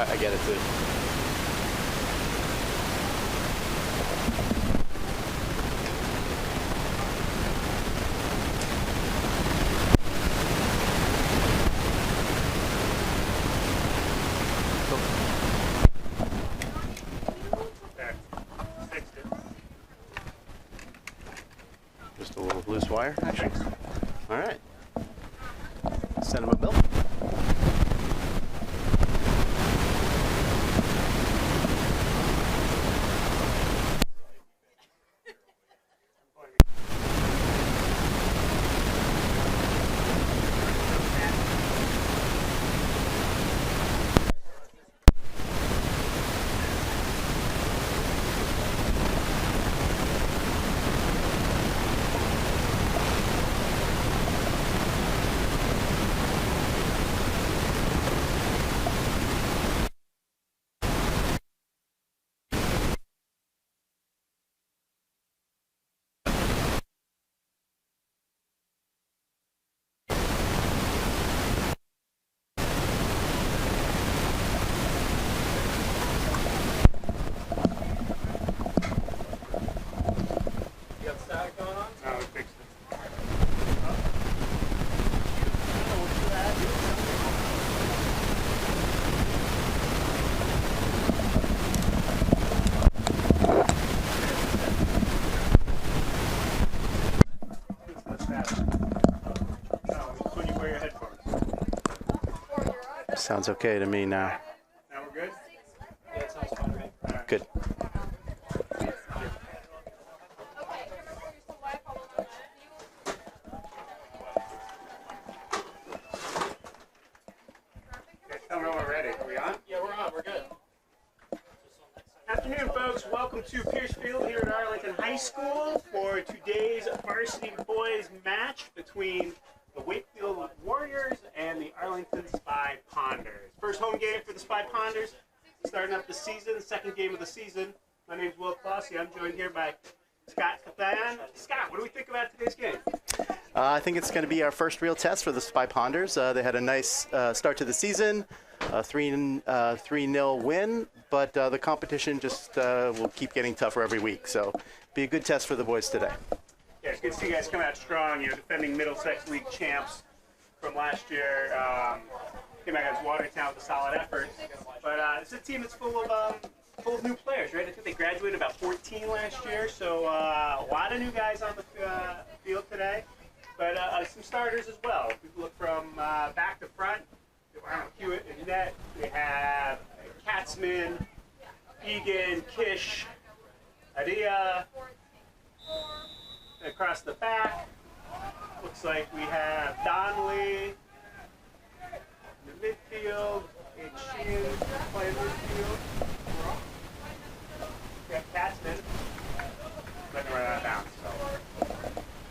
I get it too. Just a little loose wire action. All right. Send him a bill. Sounds okay to me now. Now we're good? Yeah, it sounds fine, right? Right. Good. Okay, tell me when we're ready. Are we on? Yeah, we're on. We're good. Afternoon, folks. Welcome to Piercefield here at Arlington High School for today's varsity boys match between the Wakefield Warriors and the Arlington Spy Ponders. First home game for the Spy Ponders, starting up the season, second game of the season. My name's Will Clossy. I'm joined here by Scott Cathan. Scott, what do we think about today's game? I think it's going to be our first real test for the Spy Ponders. They had a nice start to the season, 3-0 win, but the competition just will keep getting tougher every week. So be a good test for the boys today. Yeah, it's good to see you guys come out strong. You're defending Middlesex League champs from last year. Came out against Watertown with a solid effort. But it's a team that's full of new players, right? I think they graduated about 14 last year, so a lot of new guys on the field today. But some starters as well. If we look from back to front, Hewitt and net. We have Katzman, Egan, Kish, Adia. Across the back, looks like we have Donnelly in the midfield, and Sheehan playing midfield. We have Katzman letting right out of bounds. So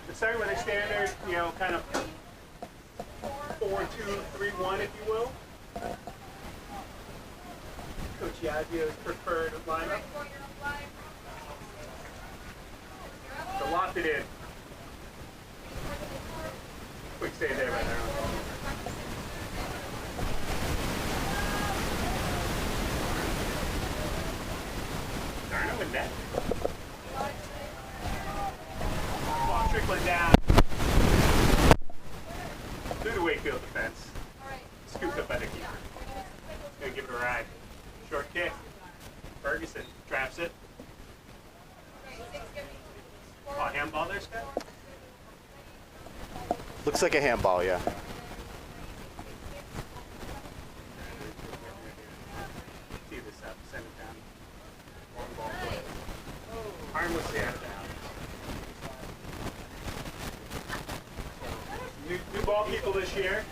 it's starting with a standard, kind of 4-2-3-1, if you will. Coach Yaggio's preferred lineup. So locked it in. Quick save there right there. Darn with net. Ball trickling down through the Wakefield defense. Scooped up by the keeper. Gonna give it a ride. Short kick. Ferguson traps it. Oh, handball there, Scott? Looks like a handball, yeah. Tee this up, send it down. Long ball play. Harmlessly out of bounds. New ball people this year.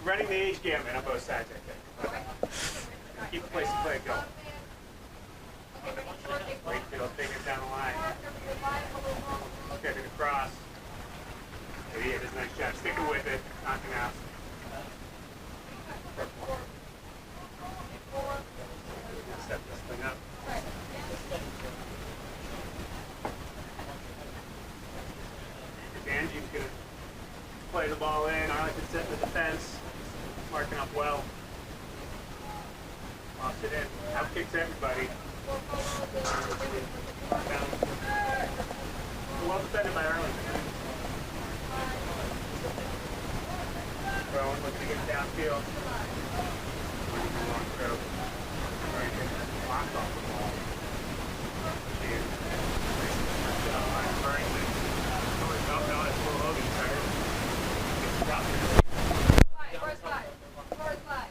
Running the age gamut on both sides, I think. Keep the place to play going. Wakefield taking it down the line. Kicking across. He hit his nice shot. Sticking with it. Knocking out. Set this thing up. Angie's going to play the ball in. Arlington set the defense. Marking up well. kicks everybody. Well defended by Arlington. Rowan looking to get downfield. Long throw. Arlington blocked off the ball. Sheehan. Arlington. Oh, no, it's Will Hogan. Sorry. Gets dropped. First flag. First flag.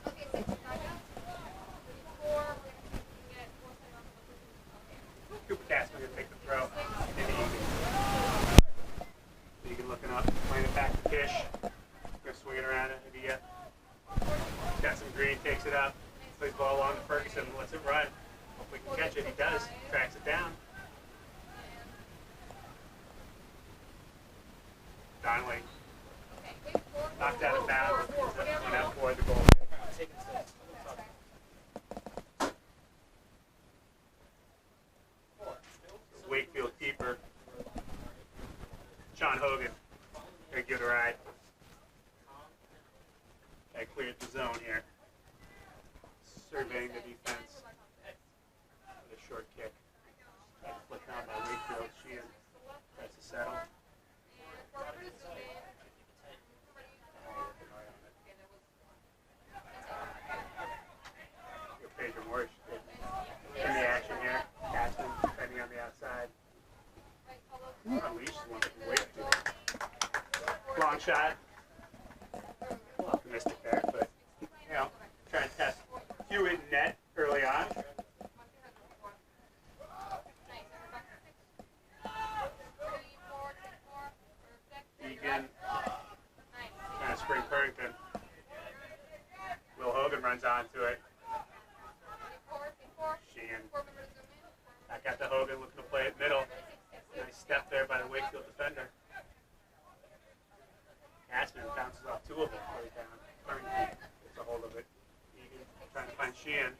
Okay, 6 back up. 4. Cooper Casper going to take the throw. And Egan looking up, playing it back to Kish. Going to swing it around at Adia. Got some green, takes it up. Plays the ball along to Ferguson, lets it run. Hopefully he can catch it. He does. Tracks it down. Donnelly knocked out of bounds. Went out for the goal. Wakefield keeper, Sean Hogan, gonna give it a ride. They cleared the zone here. Surveying the defense with a short kick. Got flicked down by Wakefield. Sheehan tries to settle. Pedro Morris in the action here. Caston defending on the outside. Unleashed one from Wakefield. Long shot. Optimistic there, but trying to test Hewitt net early on. Egan trying to spring Purrington. Will Hogan runs onto it. Sheehan back out to Hogan, looking to play it middle. Nice step there by the Wakefield defender. Aspen bounces off 2 of them, plays down. Purrington gets a hold of it. Egan trying to find Sheehan.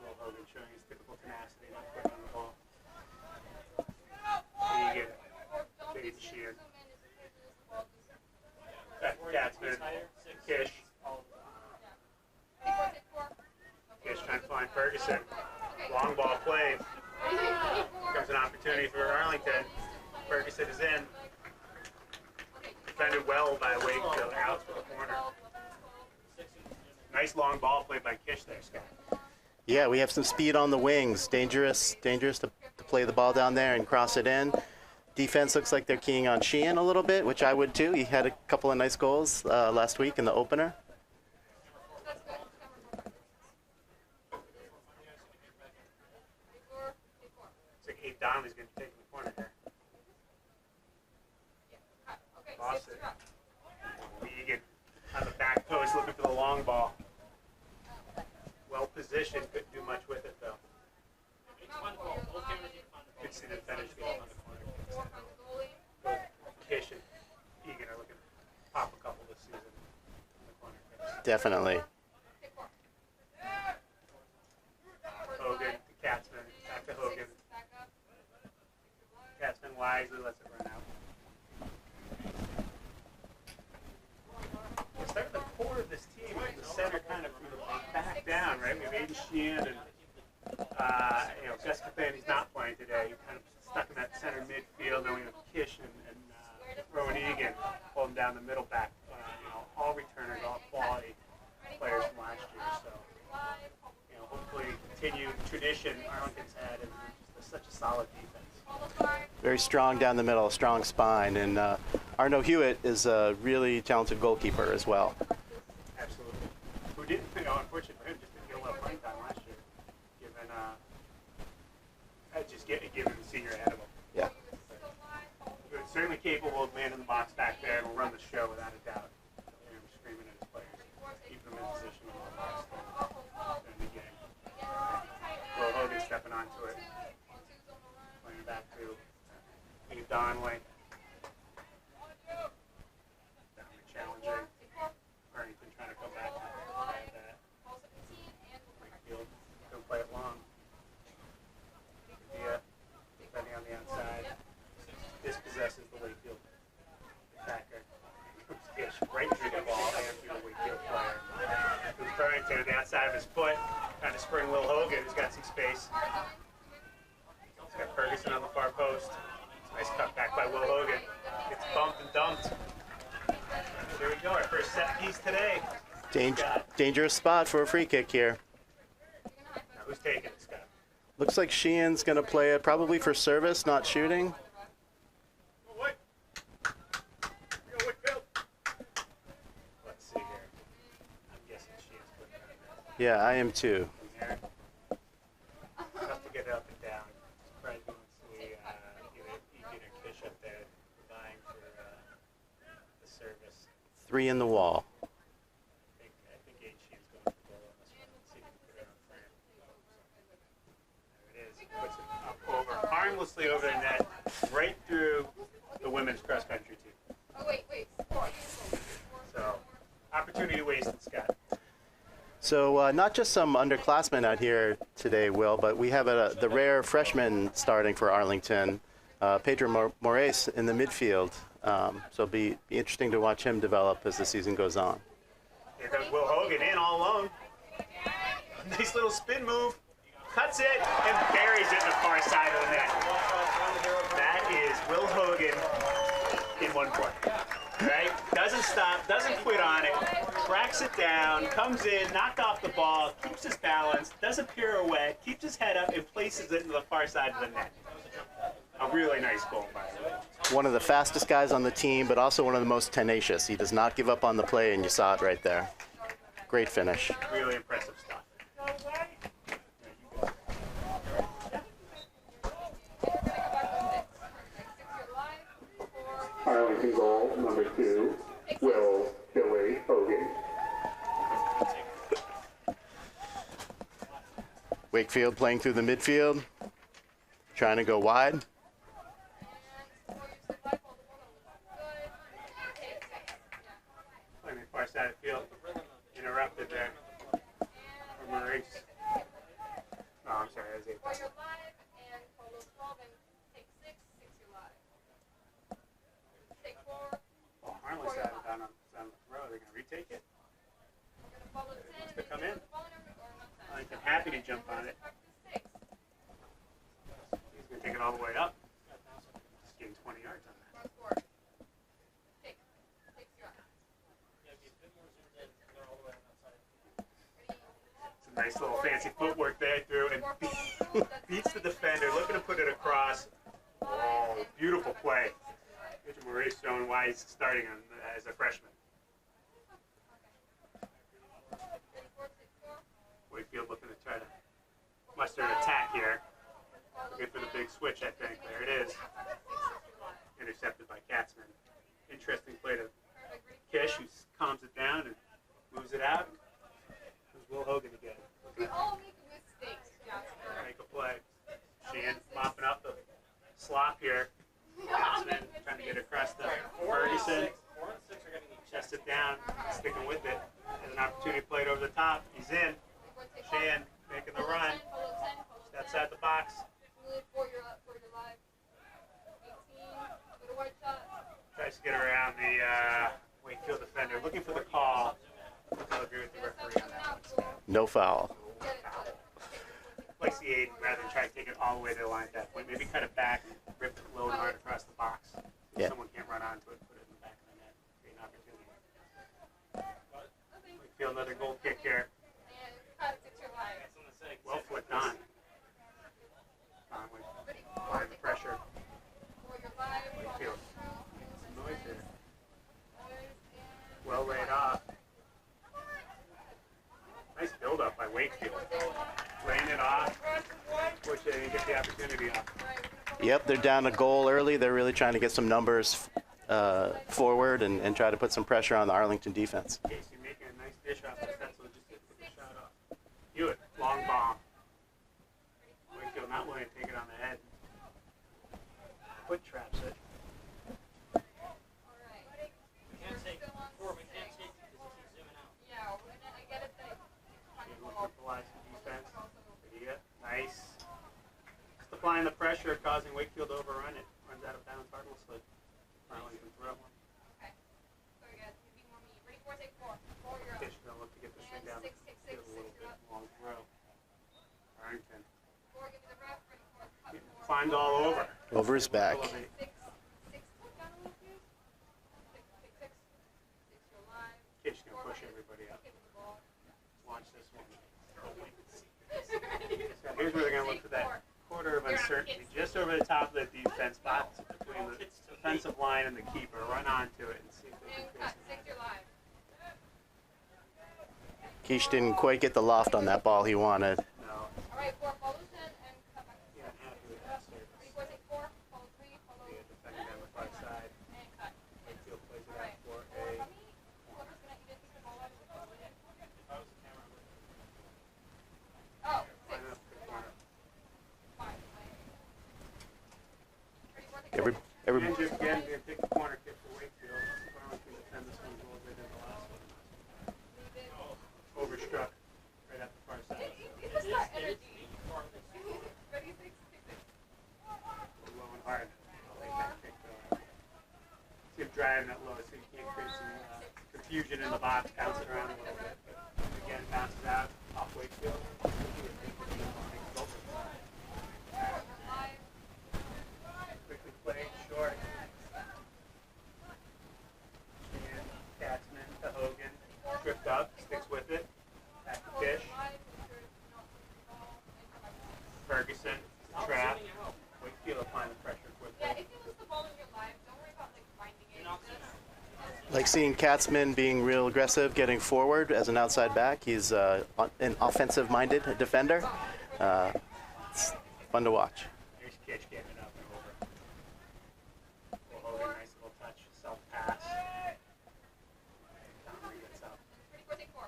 Will Hogan showing his typical tenacity, not putting on the ball. Egan fades Sheehan. Back to Gatsman. Kish. Kish trying to find Ferguson. Long ball played. Comes an opportunity for Arlington. Ferguson is in. Defended well by Wakefield. Out for the corner. Nice long ball played by Kish there, Scott. Yeah, we have some speed on the wings. Dangerous to play the ball down there and cross it in. Defense looks like they're keying on Sheehan a little bit, which I would too. He had a couple of nice goals last week in the opener. Looks like Abe Donnelly's going to take the corner here. Lost it. Egan on the back post looking for the long ball. Well positioned, couldn't do much with it though. Good see the finish goal on the corner. Kish and Egan are looking to pop a couple this season in the corner. Definitely. Hogan to Katzman, back to Hogan. Katzman wisely lets it run out. We're starting the core of this team with the center kind of from the back down, right? We have Aiden Sheehan and Gus Cathani's not playing today. He's kind of stuck in that center midfield. Then we have Kish and Rowan Egan holding down the middle back. All returners, all quality players from last year. So, hopefully continue tradition Arlington's had and just such a solid defense. Very strong down the middle, strong spine. And Arno Hewitt is a really talented goalkeeper as well. Absolutely. Who didn't, unfortunately for him, just didn't get a lot of playing time last year, given the senior ahead of him. Yeah. But certainly capable of man in the box back there and will run the show without a doubt. Screaming at his players, keep them in position on the box in the game. Will Hogan stepping onto it, playing back to Abe Donnelly. Donnelly challenging. Arlington trying to come back and grab that. Wakefield don't play it long. Defending on the outside. Dispossesses the Wakefield attacker. Right through the ball and through the Wakefield player. of his foot, trying to spring Will Hogan, who's got some space. He's got Ferguson on the far post. Nice cutback by Will Hogan. Gets bumped and dumped. There we go, our first set piece today. Dangerous spot for a free kick here. Now, who's taking it, Scott? Looks like Sheehan's going to play it probably for service, not shooting. Let's see here. I'm guessing Sheehan's putting it on Yeah, I am too. there. Tough to get it up and down. Surprised we don't see either Kish up there vying for the service. 3 in the wall. I think Aid Sheehan's going for goal on this one. Let's see if we can put it on frame. There it is. He puts it up over, harmlessly over the net, right through the women's cross country team. Oh, wait. So, opportunity wasted, Scott. So not just some underclassmen out here today, Will, but we have the rare freshman starting for Arlington, Pedro Moraes in the midfield. So it'll be interesting to watch him develop as the season goes on. Here comes Will Hogan in all alone. Nice little spin move. Cuts it and buries it in the far side of the net. That is Will Hogan in one play. Right? Doesn't stop, doesn't quit on it, tracks it down, comes in, knocked off the ball, keeps his balance, doesn't pirouette, keeps his head up, and places it into the far side of the net. A really nice goal, by the way. One of the fastest guys on the team, but also one of the most tenacious. He does not give up on the play, and you saw it right there. Great finish. Really impressive stuff. Arlington goal number 2, Will Billy Hogan. Wakefield playing through the midfield, trying to go wide. Playing the far side of the field. Interrupted there. For Maurice. Oh, I'm sorry, that was 8. For your live and follow 12 and take 6, 6 your live. Take 4, Oh, Harlan's got it down on the throw. They're going to retake it. you're going to follow 10. Wants to come in. Follow number or not 10. Arlington happy to jump on it. 6. He's going to take it all the way up. Just getting 20 yards on that. Run 4. Take. 6 your live. Some nice little fancy footwork there through and beats the defender, looking to put it across. Oh, beautiful play. Pedro Maurice showing why he's starting as a freshman. Wakefield looking to try to muster an attack here. Looking for the big switch, I think. There it is. Intercepted by Katzman. Interesting play to Kish, who calms it down and moves it out. There's Will Hogan again. We all make mistakes, Jasper. Make a play. Sheehan mopping up the slop here. Katzman trying to get across the Ferguson. Chest it down, sticking with it. Has an opportunity to play it over the top. He's in. Sheehan making the run. Follow 10, follow 10. Outside the box. For your live. 18. With a white shot. Tries to get around the Wakefield defender. Looking for the call. I'll agree with the referee on that one. No foul. Likes the aid rather than try to take it all the way to the line at that point. Maybe cut it back, rip it low and hard across the box. So Yeah. someone can't run onto it, put it in the back of the net. Great opportunity. Wakefield, another goal kick here. And cut 6 your live. Well flipped on. Conway applying the pressure. For your live. Wakefield. Some noise here. Well laid off. Nice build up by Wakefield. Laying it off. Fortunately, they didn't get the opportunity off. Yep, they're down a goal early. They're really trying to get some numbers forward and try to put some pressure on the Arlington defense. Casey making a nice dish off the stencil, just to put the shot off. Hewitt, long bomb. Wakefield not willing to take it on the head. Foot traps it. Neutralize the defense. Padilla, nice. Just applying the pressure, causing Wakefield to overrun it. Runs out of bounds, harmlessly. Arlington throw. Okay. So you guys, you beat more me. Ready, 4, take 4. 4 your Fish gonna look to get this thing down. And 6, 6, 6, Get a little 6 bit your Long throw. Arlington. Four, give me the ref. Ready for cut four. Climbed all over. Over his back. Elevate. Six. Six. Look down a little bit. Six. Six. Six. Six. You're alive. Kid's gonna push everybody up. Give me the ball. Watch this one. So here's where they're gonna look for that quarter of uncertainty, just over the top of the defense box between the defensive line and the keeper. Run onto it and see if they And can cut. face Six. You're live. Keish didn't quite get the loft on that ball he wanted. it. No, All right. Four. Follow 10 and cut back. you're not happy with that service. Ready for take four. Follow three. Follow Yeah, defending down the far side. and cut. Wakefield plays it All right. out for Four. a From me. Whoever's gonna eat it, take the ball out of the ball. Oh. Six. line up the corner. Five. Ready for take Every, four. every, And Jim again, gonna take the corner kick for Wakefield. Arlington defend this one a little bit in the last one. Leave it. Overstruck right at the far side. It's just not energy. Ready, six, six, six. Low and hard. I'll take that kick though. See him driving that low so you can't create some confusion in the box, bouncing around a little bit. But again, bounces out off Wakefield. Live. Quickly played short. And Katzman to Hogan. Tripped up, sticks with it. Back to Fish. Live. No, ball. And come back. Ferguson, trap. Wakefield applying the pressure Yeah, quickly. if you lose the ball in your live, don't worry about like finding it. Just like seeing Katzman being real aggressive, getting forward as an outside back. He's an offensive-minded defender. It's fun to watch. Here's Kitch getting it up and over. Hogan, nice little touch, self-pass. Donnelly gets up. ready for take four.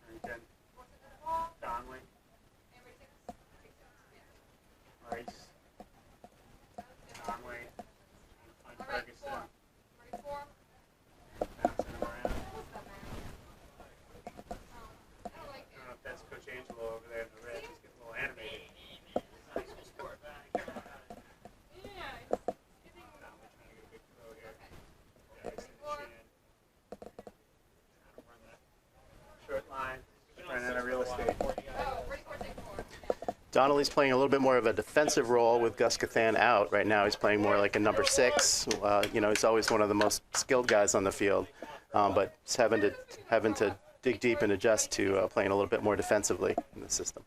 Arlington, Four to the ball. Donnelly, And ready, six, yeah. Rice, Donnelly, on All right, Ferguson, four. Ready, four. bouncing him around. What's that, man? I don't like I it. don't know if that's Coach Angelo over there in the red. He's getting a little animated. Yeah, it's getting. Donnelly trying to get a big throw here. Rice in the chin. Trying to run that short line. Running out of real estate. Oh, ready for take four. Yeah. Donnelly's playing a little bit more of a defensive role with Gus Cathan out. Right now he's playing more like a number 6. He's always one of the most skilled guys on the field, but he's having to dig deep and adjust to playing a little bit more defensively in the system.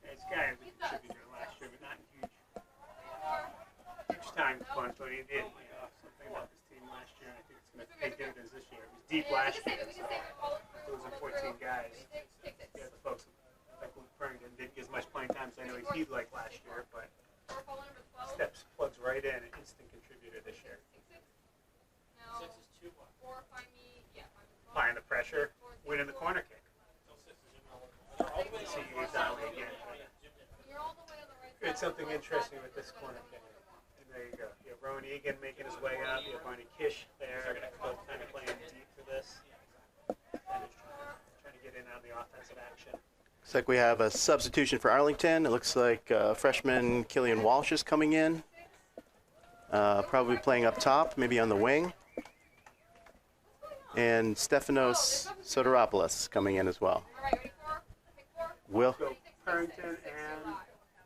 It's kind of a contributor last year, but not huge time punch, but he did. Something about this team last year, and I think it's going to pay dividends this year. It was deep last year, so losing 14 guys. Yeah, the folks like Luke Pernington didn't get as much playing time as I know he'd like last year, but steps plugs right in, an instant contributor this year. No. Four, find me. Yeah, find me. Applying the pressure, winning the corner kick. See you Donnelly again. You're all the way on the right side. It's something interesting with this corner kick. And there you go. You have Rowan Egan making his way up. You have Barney Kish there, both kind of playing deep for this. And trying to get in on the offensive action. Looks like we have a substitution for Arlington. It looks like freshman Killian Walsh is coming in, probably playing up top, maybe on the wing. And Stefanos Soteropoulos coming in as well. All right, ready for? Take four. Will So Pernington and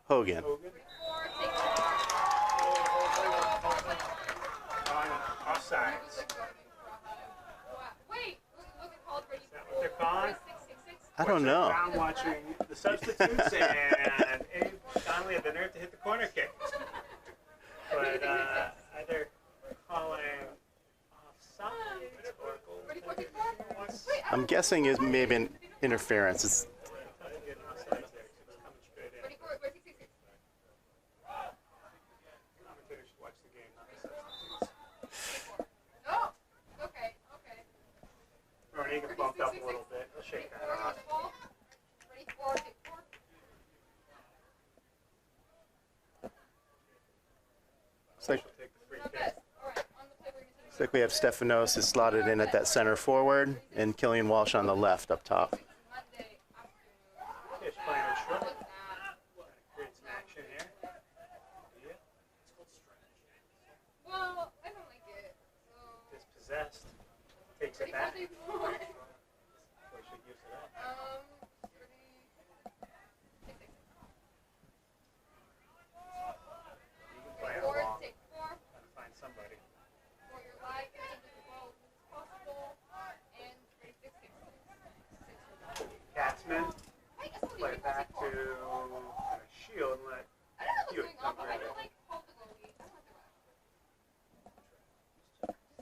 Hogan. Hogan Four, take four. on offsides. Wait, was it called ready Is that what they're calling? 666? I don't know. I'm watching the substitutes, and Abe Donnelly had the nerve to hit the corner kick. But either calling offsides or goal. Ready for take four? I'm guessing is maybe an interference. It's, Getting offsides there, 'cause it's coming straight in. Ready for 666? Commentators should watch the game, not the substitutes. No. Okay. Rowan Egan bumped up a little bit. He'll shake that Four, off. the ball. Ready for take four. it's like She'll take the free Not kick. best. All right, on the play we're missing. Looks like we have Stefanos is slotted in at that center forward, and Killian Walsh on the left up top. Monday afternoon. Kish playing it short. What's that? Create some action here. Yeah. Well, I don't like it. So. Dispossessed. Takes Ready it for back. take four. Pushes big use of that. 36. You can play it Four, along. take 4. Gotta find somebody. For your life, get as well as possible. And 36, 6. 6. Catsman. I guess we'll Play leave it back it to shield and let I don't know what's Hewitt going on, come but I grab don't it. like hold the goalie. I don't like the ref.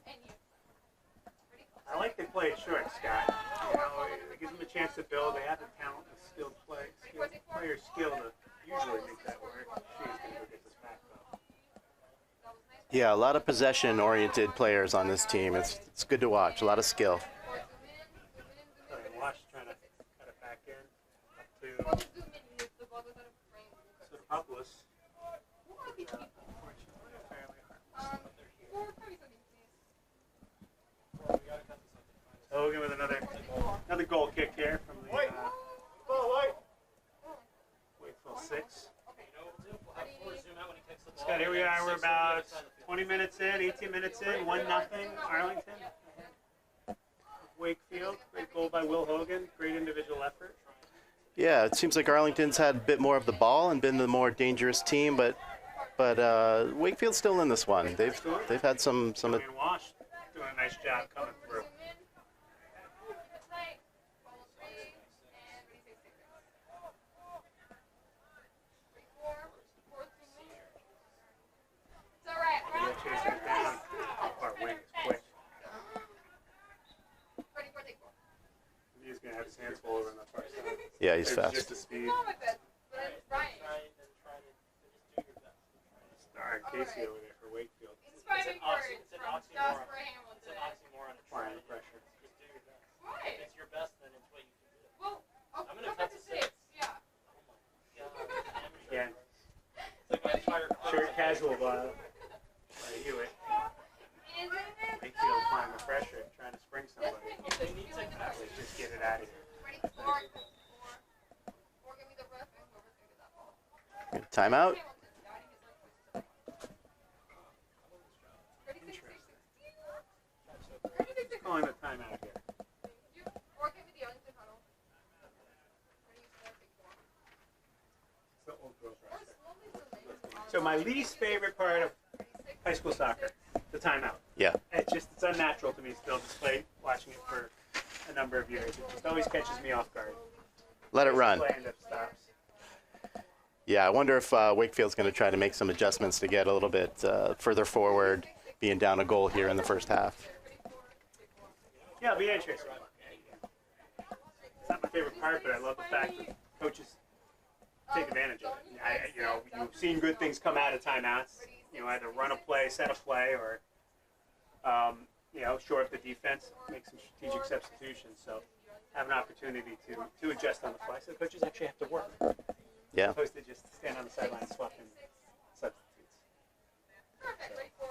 And you. Pretty close. I like they play it short, Scott. You know, it gives them a chance to build. They have the talent and skilled player skill to usually make that work. She's gonna go get this back though. Yeah, a lot of possession-oriented players on this team. It's good to watch. A lot of skill. So they watch trying to cut it back in Well, up to zoom in if the ball goes out of frame. Sotopoulos. Who are these people? Unfortunately, fairly hard. Four, probably something, please. Well, we gotta cut this up. Hogan with another goal kick here from the Wakefield 6. We'll have Ford zoom out when he kicks the ball. Scott, here we are. We're about 20 minutes in, 18 minutes in, 1-0 Arlington. Wakefield, great goal by Will Hogan, great individual effort. Yeah, it seems like Arlington's had a bit more of the ball and been the more dangerous team, but Wakefield's still in this one. They've had some. Julian Wash doing a nice job coming through. Zoom in. Keep it tight. Follow 3. And 36, 6. 3, 4. 4, zoom in. It's alright. Yeah, chasing it down. Our wing is quick. Ready for take 4. He's going to have his hands full over on the far side. Yeah, he's It's fast. just the speed. No, my bad. But I'm trying. Try to just do your best. Star Casey over there for Wakefield. Inspiring words It's an from oxymoron. Jasper It's Hamilton. an oxymoron to try Applying to the pressure. just do your best. Why? If it's your best, then it's what you can do. Well, I'm gonna go cut back to to 6. Yeah. Oh my god. Again, It's like my entire shirt casual by Hewitt. Isn't it? Wakefield applying the pressure, trying to spring somebody. They need to cut. Let's just get it out of here. Ready? 4. 4. Give me the ref and whoever's gonna get that ball. Good. Timeout. Hamilton's guiding his own choices. 36, 6. 36, 6. Calling the timeout here. You or give me the Arlington huddle. Ready? Take 4. It's the old girls Or roster. slowly zoom in. So my least favorite part of high school soccer, the timeout. Yeah. It's unnatural to me still, despite watching it for a number of years. It just always catches me off guard. Let it run. Play end up stops. Yeah, I wonder if Wakefield's going to try to make some adjustments to get a little bit further forward, being down a goal here in the first half. Yeah, it'll be interesting. It's not my favorite part, but I love the fact that coaches take advantage of it. You've seen good things come out of timeouts. Either run a play, set a play, or shore up the defense, make some strategic substitutions. So have an opportunity to adjust on the fly. So coaches actually have to work, Yeah. opposed to just stand on the sideline and swap in substitutes. Perfect. Ready? 4.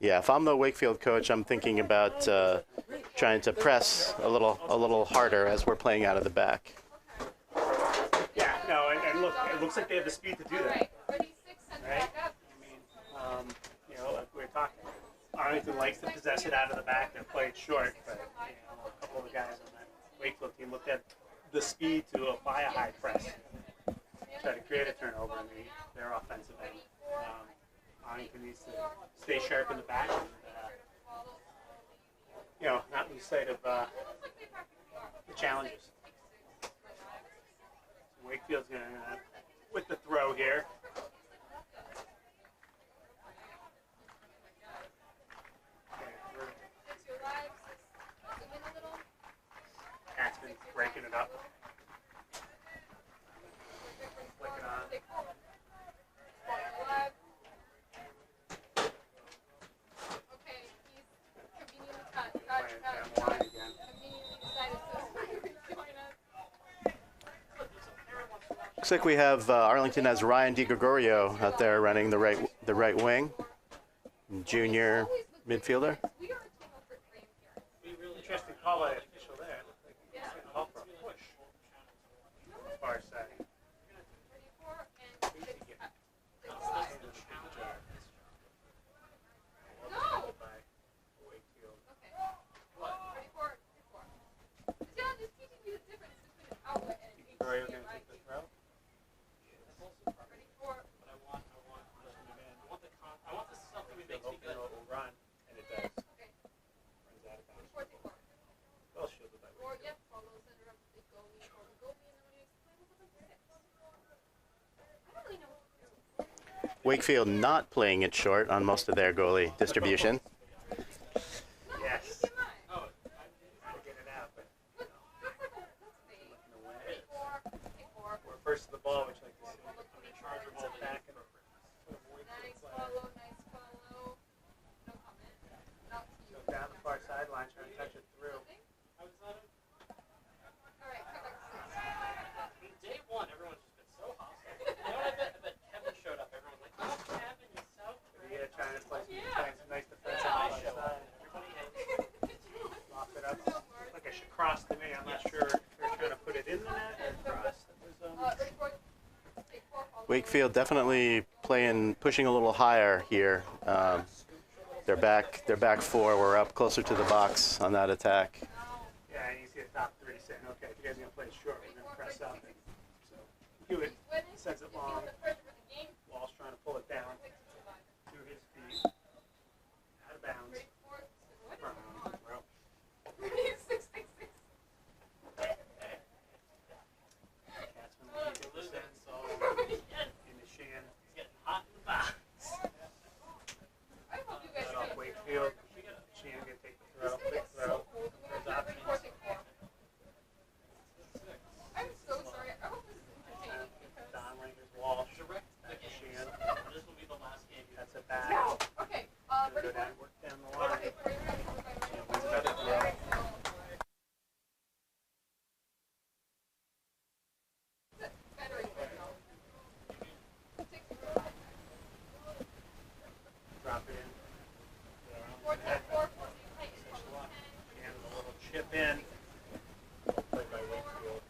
Yeah, if I'm the Wakefield coach, I'm thinking about trying to press a little harder as we're playing out of the back. Yeah, no, and look, it looks like they have the speed to do that. Alright. Ready? 6. Send it Right? back up. Like we were talking, Arlington likes to possess it out of the back and play it short, but a couple of the guys on that Wakefield team looked at the speed to apply a high press, try to create a turnover in their offensive end. Arlington needs to stay sharp in the back and, not lose sight of the challenges. Wakefield's going to, with the throw here. It's your lives. Zoom in a little. Catsman breaking it up. Flick it on. Take 4. Alive. Okay, he's conveniently cut. Playing that line again. Conveniently decided to join us. Looks like we have Arlington has Ryan DiGregorio out there running the right wing, junior midfielder. We are a team of frame here. Interesting call by the official there. It looked like he was going to call for a push. Far side. Ready? 4 and 6. No. By Wakefield. Okay. Ready? 4. 4. Is he on this Wakefield not playing it short on most of their goalie distribution. Yes. Trying to get it out, but we're first to the ball, which like to see. I'm in charge of all back and Nice follow, nice follow. No comment. Not to you. so down the far sideline, trying to touch it through. Alright, come back to Day one, everyone's just been so hostile. You know what I bet Kevin showed up. Everyone's like, oh, Kevin, you so great. Yeah, trying to play some nice defense That's on how I the show far up. side. Everybody hates Lock it up. Like I should cross to me. I'm not sure if they're trying to put it in the net or cross. It was, ready for take 4, follow. Wakefield definitely pushing a little higher here. Their back four were up closer to the box on that attack. yeah, and you see the top three saying, okay, if you guys are going to play it short, we're going to press up. So Hewitt sends it long. Wall's trying to pull it down to his feet. Out of bounds. Well, Katzman will keep it the sense in the shin. It's getting hot in the box. Cut off Wakefield. Shin going to take the throw. Quick throw. First option. I'm so sorry. I hope this is entertaining because. Don Langer's Wall. Direct Back to again. Shin. This will be the last game. That's a back. Okay, Gonna ready go for down, work down the line. Okay, ready. Wins another throw. Drop it in. And a little chip in. Played by Wakefield.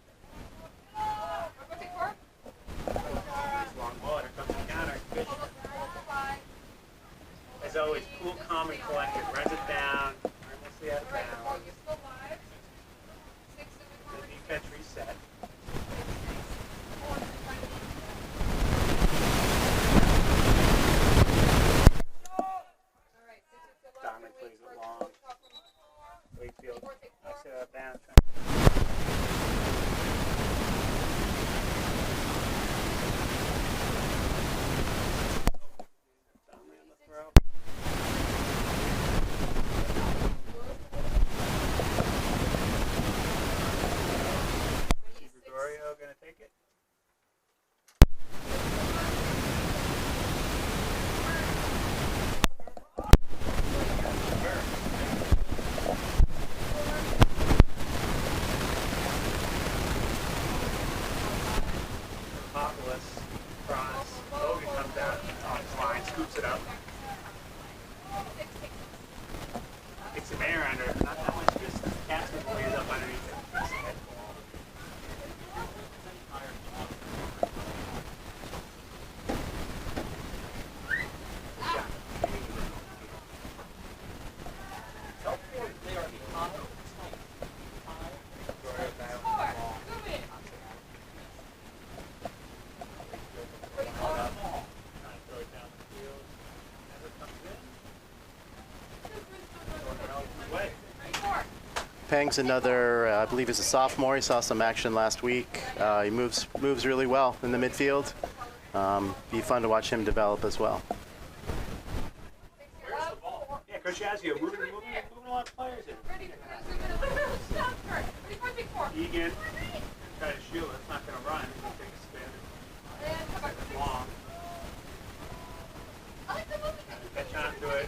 Nice long ball. Here comes the counter. Fish. As always, cool, calm, and collected. Runs it down. Harmlessly out of bounds. The defense reset. Donovan plays it long. Wakefield knocks it out of bounds. Donovan on the throw. Gregorio gonna take it. Populous cross. Logan comes out on his line, scoops it up. Gets some air under it, not that much distance. Katzman lays up underneath it. They are behind. Gregorio battles the ball. Trying to throw it down the field. Never comes in. Going his way. Peng's another, I believe he's a sophomore. He saw some action last week. He moves really well in the midfield. Be fun to watch him develop as well. Yeah, Coach Yazio moving a lot of players in. Egan try to shoot it. It's not going to run. He's going to take a spin. It's long. Catch onto it.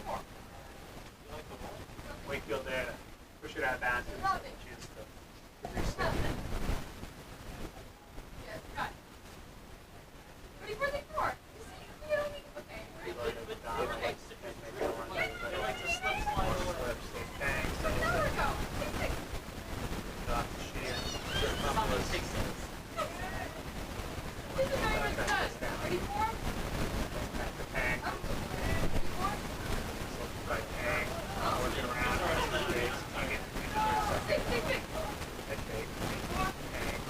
Wakefield there to push it out of bounds. Give himself a chance to reset. Reload it. Donovan. Make a run. They like to slip slide over. Slips. They bang. Off the shin. Someone takes it. Back to Pang. By Pang. Working around. Egan. Head fake. Pang.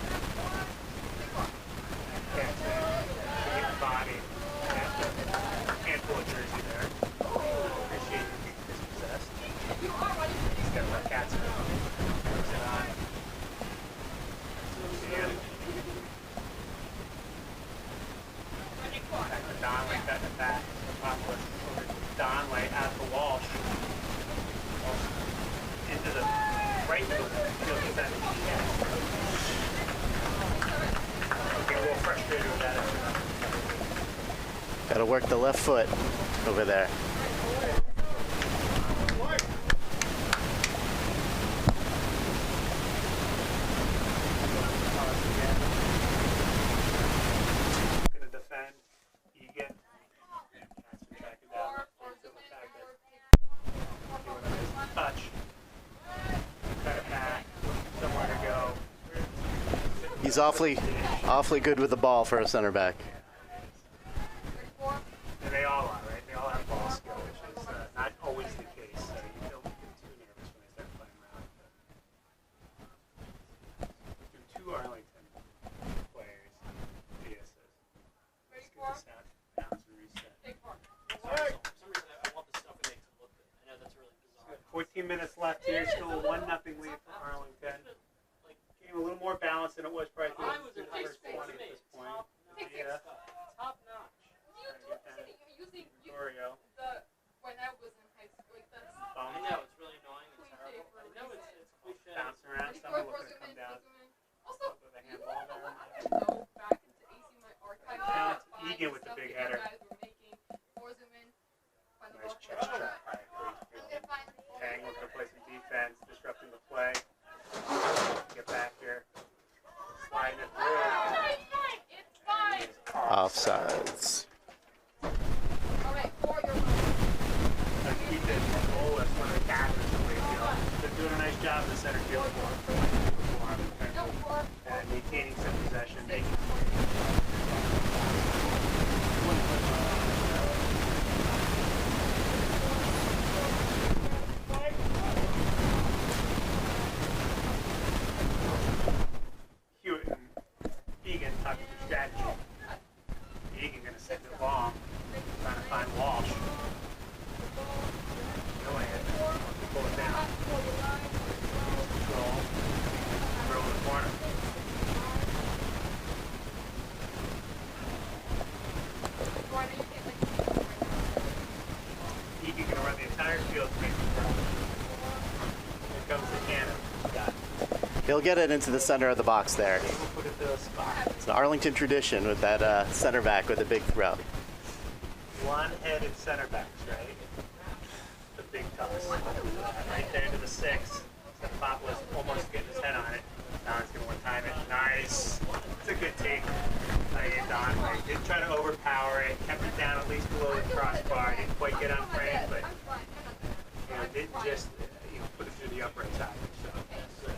Katzman. Wakefield defending. Okay, a little frustrated with that. Got to work the left foot over there. Gonna defend. Egan. Cats are tracking down. Touch. Cut it back. Somewhere to go. He's awfully good with the ball for a center back. And they all are, right? They all have ball skill, which is not always the case. So you don't get too nervous when they start playing around. Through two Arlington players, DSs. Let's get this out. Bounce and reset. For some reason, I want the stuff that makes it look good. I know that's really bizarre. 14 minutes left here. Still a 1-0 lead for Arlington. Game a little more balanced than it was probably I was through in the high first school. 20 at this point. Yeah. Yeah. Top notch. Using Oreo. when I was in high school, like that's I know, it's really annoying and terrible. I know it's cliche. Bouncing around. Someone looking to come down. Also, With a you handball know what? there. I can go back into ACMi archive. Now it's find Egan with the stuff big that header. You guys were making, force them in, find the Nice ball. chest trap by Wakefield. Tang looking to play some defense, disrupting the play. Get back here. Sliding it through. It's fine. Offsides. Alright, for your Let's keep it goalless for the Captains of Wakefield. They're doing a nice job in the center field for them. And maintaining some possession. Making Hewitt and Egan talking through strategy. Egan going to set it long, trying to find Walsh. Going it, pull it down. Control, throw in the corner. Egan going to run the entire field to make the throw. Here comes the cannon. Got it. He'll get it into the center of the box there. We'll put it to the spot. It's an Arlington tradition with that center back with a big throw. One-headed center backs, right? The big toss. Right there to the 6. Stephanopoulos almost getting his head on it. Don's going to one-time it. Nice. It's a good take. Don didn't try to overpower it. Kept it down at least below the crossbar. Didn't quite get on frame, but didn't just put it through the upright side. So.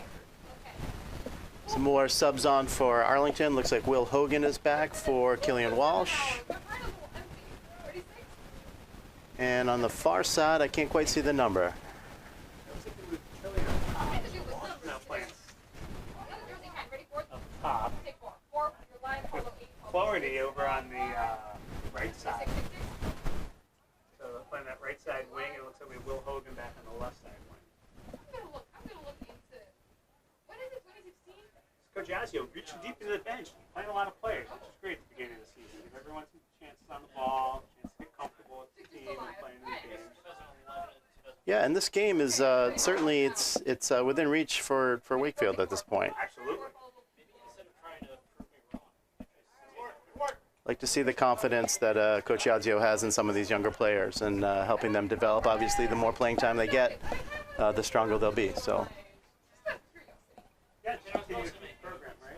Some more subs on for Arlington. Looks like Will Hogan is back for Killian Walsh. And on the far side, I can't quite see the number. Now playing up top. Clarity over on the right side. So they're playing that right side wing, and it looks like we have Will Hogan back on the left side wing. I'm gonna look into what is it you've seen? Coach Azio reaching deep into the bench, playing a lot of players, which is great at the beginning of the season. Give everyone some chances on the ball, chance to get comfortable with the team and playing in the games. Yeah, and this game is certainly it's within reach for Wakefield at this point. Absolutely. Like to see the confidence that Coach Yazio has in some of these younger players and helping them develop. Obviously, the more playing time they get, the stronger they'll be. So. Yeah, continue to keep the program, right?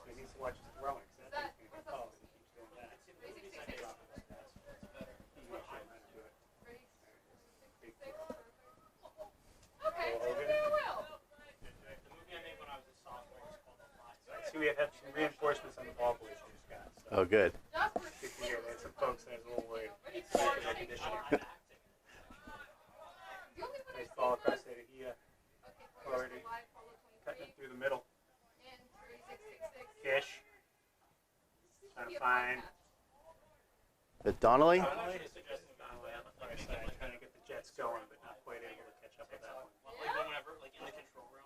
He needs to watch his throwing. So that's he's going to call if he keeps doing that. So we have some reinforcements on the ball boys we just got. So Oh, good. good to hear. They had some folks that was a little worried. Nice ball across there to Gia. Clarity. Cutting it through the middle. Kish. Trying to find The Donnelly? Donnelly on the far side, trying to get the Jets going, but not quite able to catch up with that one.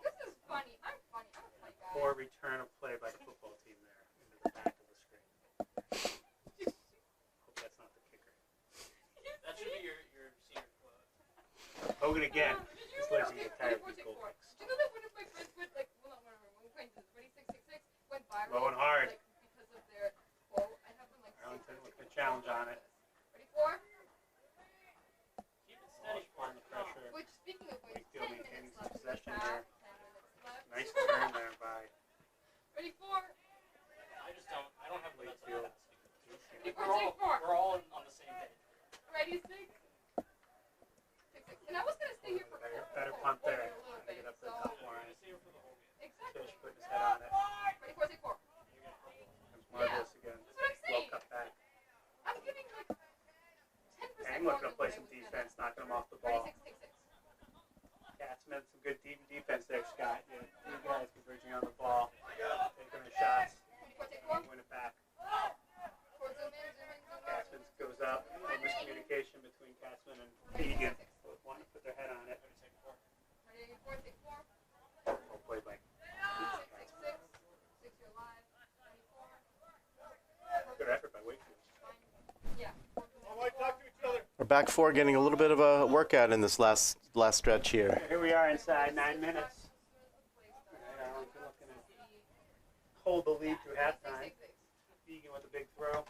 This is funny. I'm funny. I'm a funny guy. Poor return of play by the football team there into the back of the screen. Hope that's not the kicker. That should be your senior quote. Hogan again. His legs are getting entire 24, beat take goal 4. kicks. Do you know that one of my friends went, like, well, not one of my acquaintances, but 666 went viral. Low and hard. Like, because of their quote. I have them, like, Arlington with the challenge on it. Ready, 4? Keep it steady. Applying the pressure. Which, speaking of which, Wakefield 10 maintaining minutes some left in the possession half. here. 10 minutes left. Nice turn there by Ready, 4? I don't have the mental Wakefield. capacity. Ready, 4, take 4. We're all on the same page. Ready, 6. 6, 6. And I was going to stay here for Better punt there. a little Trying to bit. get up the So, top line. exactly. Fish putting his head on it. Ready, 4, take 4. Comes Marvelous again. That's what I'm Well saying. cut back. I'm giving, like, 10% And more looking to than play what I some was gonna. defense, knocking him off the Ready, ball. 6, take 6. Catsman, some good defense there, Scott. You had 3 guys converging on the ball, taking their shots, Ready, 4, take 4. win it back. Four, zoom in, zoom in, zoom in. Catsman goes up. No miscommunication between Catsman and Egan. Both wanting to put their head on it. Ready, 4, take 4. Well played by 6, 6, 6. 6, you're alive. 24. good effort by Wakefield. Yeah. Our back four getting a little bit of a workout in this last stretch here. Here we are inside 9 minutes. Arlington looking to hold the lead through halftime. Egan with a big throw.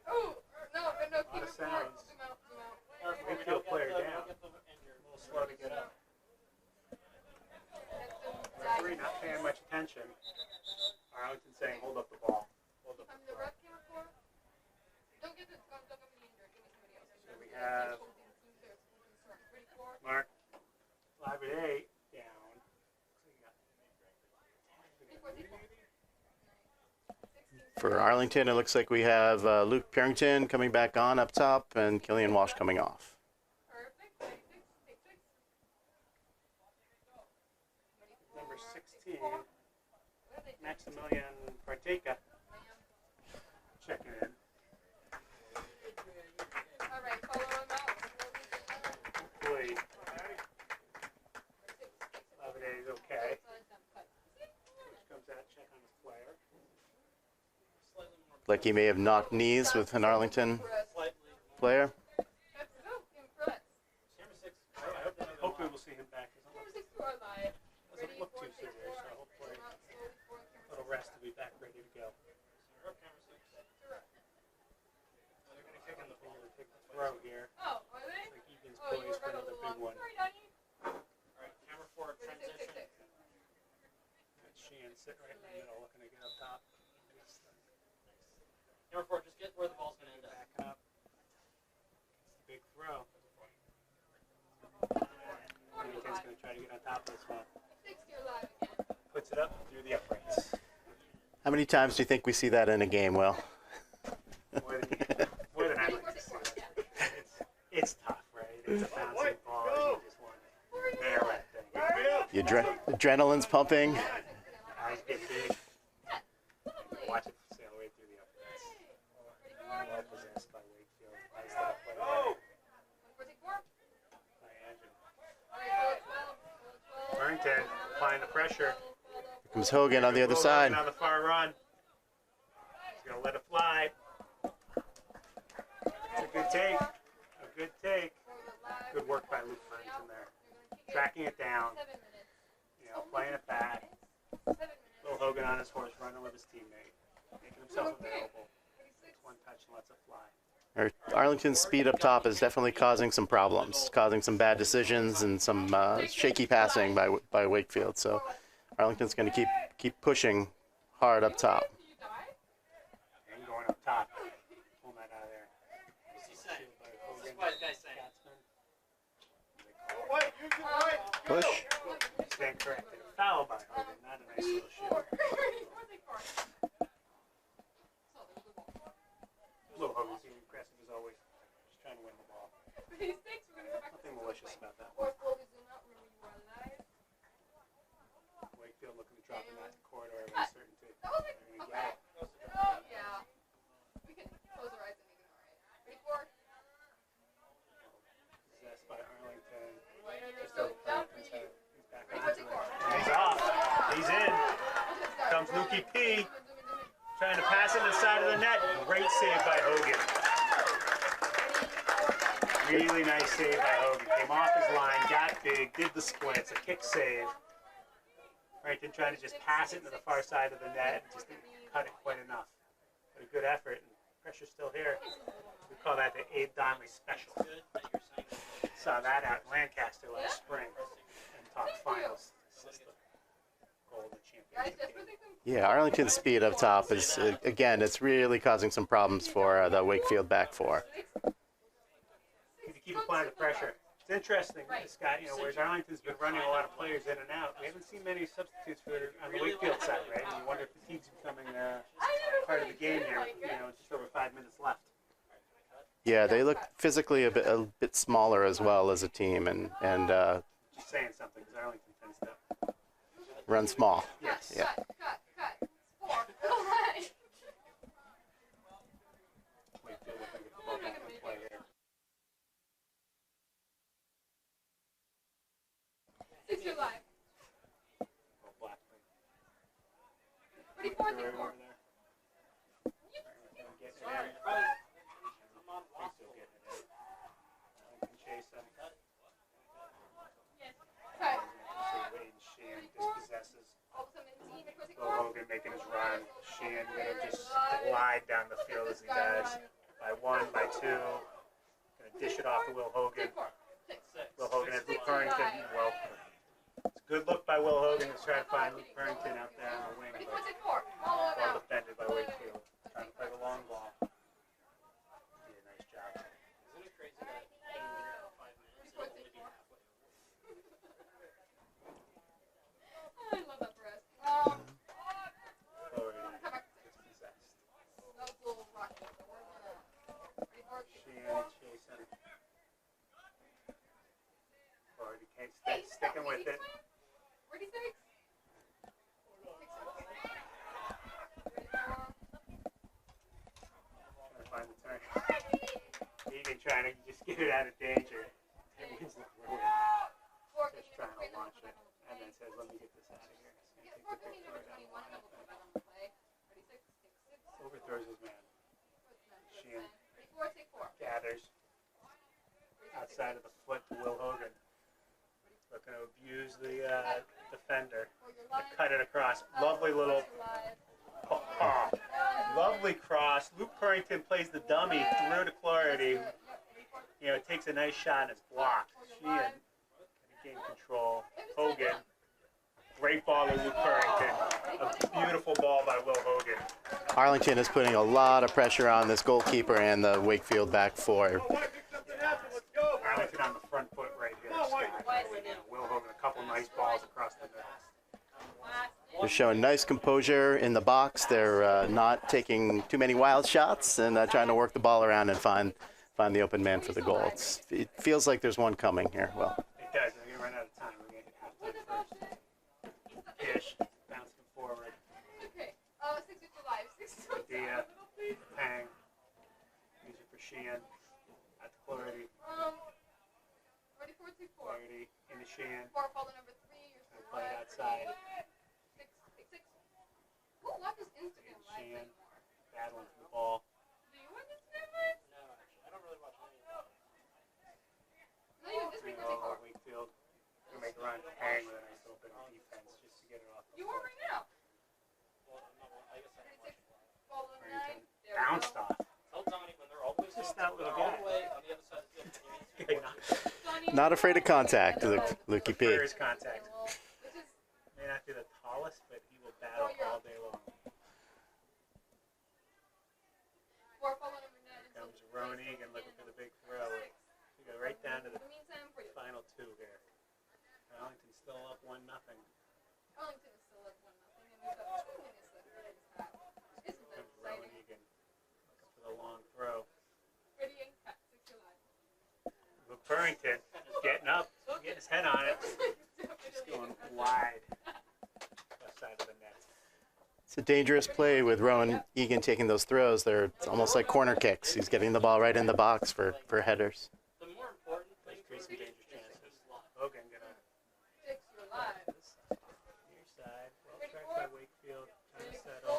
Oh, no, keep Lot of it forward. sounds. Zoom out. Wakefield player down. A little slow to get up. Referee not paying much attention. Arlington saying, hold up the ball. Hold up I'm the the ball. ref camera for. Don't get me injured. Give me somebody else. So we have Ready, 4. Mark 5-8 down. Ready, 4, take 4. 16. For Arlington, it looks like we have Luke Parrington coming back on up top and Killian Walsh coming off. Perfect. Ready, 6, take 6. Ready, 4. Number 16, What are they doing? Maximilian Parteka checking in. All right, follow him out. Hopefully 5-8 is okay. Coach comes out, check on his player. Like he may have knocked knees with an Arlington player. Hopefully we'll see him back. Doesn't look too severe, so hopefully a little rest to be back ready to go. They're going to kick in the ball and take the throw here. Oh, are they? Like Egan's Oh, you poised were for right another all big along. one. Sorry, Donnie. Alright, camera 4, Ready, 6, transition. 6, 6. Got Sheehan sitting right in the middle looking to get up top. Camera 4, just get where the ball's going to end up. Backing up. It's the big throw. Arlington's going to try to get on top of this one. 6, you're alive again. Puts it up through the uprights. How many times do you think we see that in a game, Will? More than I like to see it. It's tough, right? It's a bouncing ball. You just want to nail that thing. The adrenaline's pumping. Eyes get big. Watch it sail right through the uprights. Well possessed by Wakefield. Nice little play there by Andrew. Arlington applying the pressure. Here comes Hogan on the other Will side. Hogan on the far run. He's going to let it fly. It's a good take. A good take. Good work by Luke Parrington there. Tracking it down. Playing it back. Will Hogan on his horse running with his teammate. Making himself available. Takes one touch and lets it fly. Arlington's speed up top is definitely causing some problems, causing some bad decisions and some shaky passing by Wakefield. So Arlington's going to keep pushing hard up top. And going up top. Pull that out of there. What's he saying? Shield by What's this Hogan. wise guy saying? Catsman. Push. Stand corrected. Foul by Hogan. Not a nice little shield. Little Hogan's being aggressive as always. Just trying to win the ball. Nothing malicious about that one. Wakefield looking to drop in that corridor of uncertainty. They're going to get it. Yeah. We can close our eyes and ignore it. Ready, 4. Possessed by Arlington. Just over Parrington's head. He's back Ready, 4, onto take it. 4. And he's off. He's in. Comes Lukey P. Trying to pass it to the side of the net. Great save by Hogan. Really nice save by Hogan. Came off his line, got big, did the splits, a kick save. Arlington trying to just pass it to the far side of the net, just didn't cut it quite enough. But a good effort, and pressure's still here. We call that the Abe Donnelly special. Saw that out in Lancaster last spring and talked finals. This is the golden championship game. Yeah, Arlington's speed up top is, again, it's really causing some problems for the Wakefield back four. Need to keep applying the pressure. It's interesting, this guy, whereas Arlington's been running a lot of players in and out, we haven't seen many substitutes on the Wakefield side, right? And you wonder if fatigue's becoming part of the game here, just over 5 minutes left. Yeah, they look physically a bit smaller as well as a team, and Just saying something, because Arlington tends to run small. Yes. Yeah. Cut. Four. All right. Wakefield looks like a ball back in play here. 6 your life. Little black thing. Ready, 4, Right take 4. over there. Arlington getting it in. Wakefield getting it in. Arlington chasing. Cut. Wade Sheehan dispossesses. All of a sudden, team, take 4, take Will 4. Hogan making his run. Sheehan gonna just glide down the field as he does. By 1, by 2. Gonna dish it off to Will Hogan. Take 4. Take 6. Will Hogan has Luke Purrington. Well, it's a good look by Will Hogan to try to find Luke Purrington out there on the wing, Ready, 4, but take 4. Follow it well out. defended by Wakefield. Trying to play the long ball. Did a nice job. Isn't it crazy that in 5 minutes it'll only be halfway over? I love that for us. Forward, Come back. dispossessed. That was a little rocky, so we're gonna. Ready, 4, take 4. Sheehan chasing. Forward, he can't stay sticking with it. Ready, 6. Take 6. Ready, 4. Trying to find the turn. Egan trying to just get it out of danger. Egan's the throw it. 4, Just trying to launch it. And then says, let me get this out of here. Yeah, Take 4, the big number throw down 21, the line and we'll there. put that on the play. Ready, 6, take 6. Overthrows his man. Sheehan Ready, 4, take 4. gathers outside of the foot to Will Hogan. Looking to abuse the defender. Cut it across. Lovely little lovely cross. Luke Purrington plays the dummy through to Clarity. Takes a nice shot and it's blocked. Sheehan gonna gain control. Hogan. Great ball to Luke Purrington. A beautiful ball by Will Hogan. Arlington is putting a lot of pressure on this goalkeeper and the Wakefield back four. Arlington on the front foot right here. Will Hogan, a couple nice balls across the net. They're showing nice composure in the box. They're not taking too many wild shots and trying to work the ball around and find the open man for the goal. It feels like there's one coming here. Well, It does. We're going to run out of time. We're going to hit halftime first. Dish, bouncing forward. Okay. 6 is your life. 6 Dia, Pang. Music for Sheehan. At the Clarity. Ready, 4, take 4. Clarity into Sheehan. 4, follow number 3. You're still Play it alive. outside. 6, take 6. Who watches Instagram live Sheehan. anymore? Battling for the ball. Do you watch Instagram live? No, actually, I don't really watch any of that. No, you this week, 4, take 4. Wakefield. Gonna make a run. Pang with a nice little bit of defense just to get it off the You are right now. Well, I'm not, I guess I Ready, don't watch 6, follow 9. Purrington. There we Bounced go. off. Tell Donnie when they're always Just up, that little they're all guy. the way on the other side of the field. Good knock. Donnie, not afraid of contact, Lukey P. First contact. Which is May not be the tallest, but he will battle all day long. 4, follow number 9. Comes Rowan Egan looking for the big throw. We go right down to In the the meantime, for you. final 2 here. Arlington still up 1-0. Arlington is still at 1-0, and we've got 2 minutes left in this half. Isn't that Comes Rowan exciting? Egan looking for the long throw. Ready and cut. 6 your life. Luke Purrington is getting up, getting his head on it. Just going wide. Left side of the net. It's a dangerous play with Rowan Egan taking those throws. It's almost like corner kicks. He's getting the ball right in the box for headers. The more important thing There's for some me dangerous is chances. his line. Hogan gonna 6 your life. near side. Well tracked by Wakefield. Trying to settle.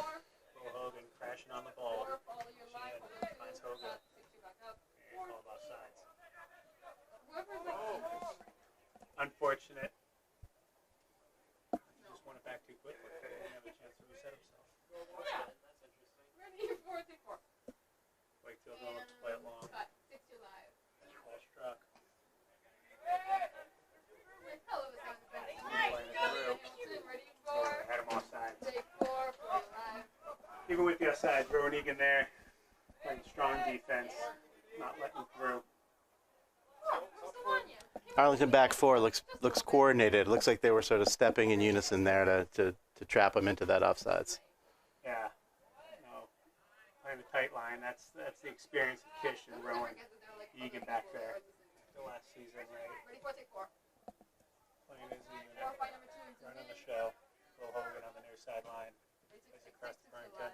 4, Will Hogan crashing on the ball. 4, follow your life. Sheehan finds Hogan. 6 you back up. And called offsides. unfortunate. He just won it back too quickly. He didn't have a chance to reset himself. That's interesting. Ready, 4, take 4. Wakefield don't look to play it long. Cut. 6-2 live. Ball struck. Hell of a sound effect. Playing it through. Hamilton, ready, Oh, 4. they had him offside. Take 4, 4 live. Even with the offside, Veronique in there, playing strong defense, not letting through. Arlington back four looks coordinated. Looks like they were sort of stepping in unison there to trap him into that offsides. Yeah. No. Playing the tight line. That's the experience of Kish and Rowan Egan back there. The last season, right? Ready, 4, take 4. Playing his Egan. 4, fight number 2 into Right on the me. show. Will Hogan on the near sideline. Ready, Plays 6, across 6, to 6, Burrington.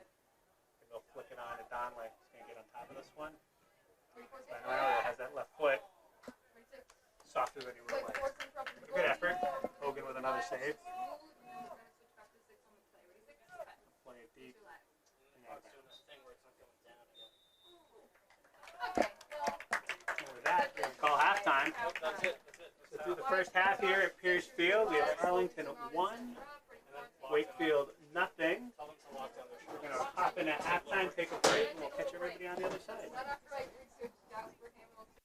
They go flick it on to Donley. He's going to get on top of this one. Ready, 4, take Van 4. Riley has that left foot. Ready, 6. Softer than he would Wait, like. 4, sync up into Good goal. effort. Hogan with another save. Smooth. Now we're gonna switch back to 6 on the play. Ready, 6, cut. Play it deep. 2 live. And out of Doing bounds. this thing where it's not going down again. Okay, well, And with that, we're going to call halftime. Nope, that's it. That's it. So through the first half here at Pierce Field, we have Arlington 1, Wakefield nothing. Tell them to lock down their We're going to hop in at halftime, take a break, and we'll catch everybody on the other side. not after I researched Jasper Hamilton.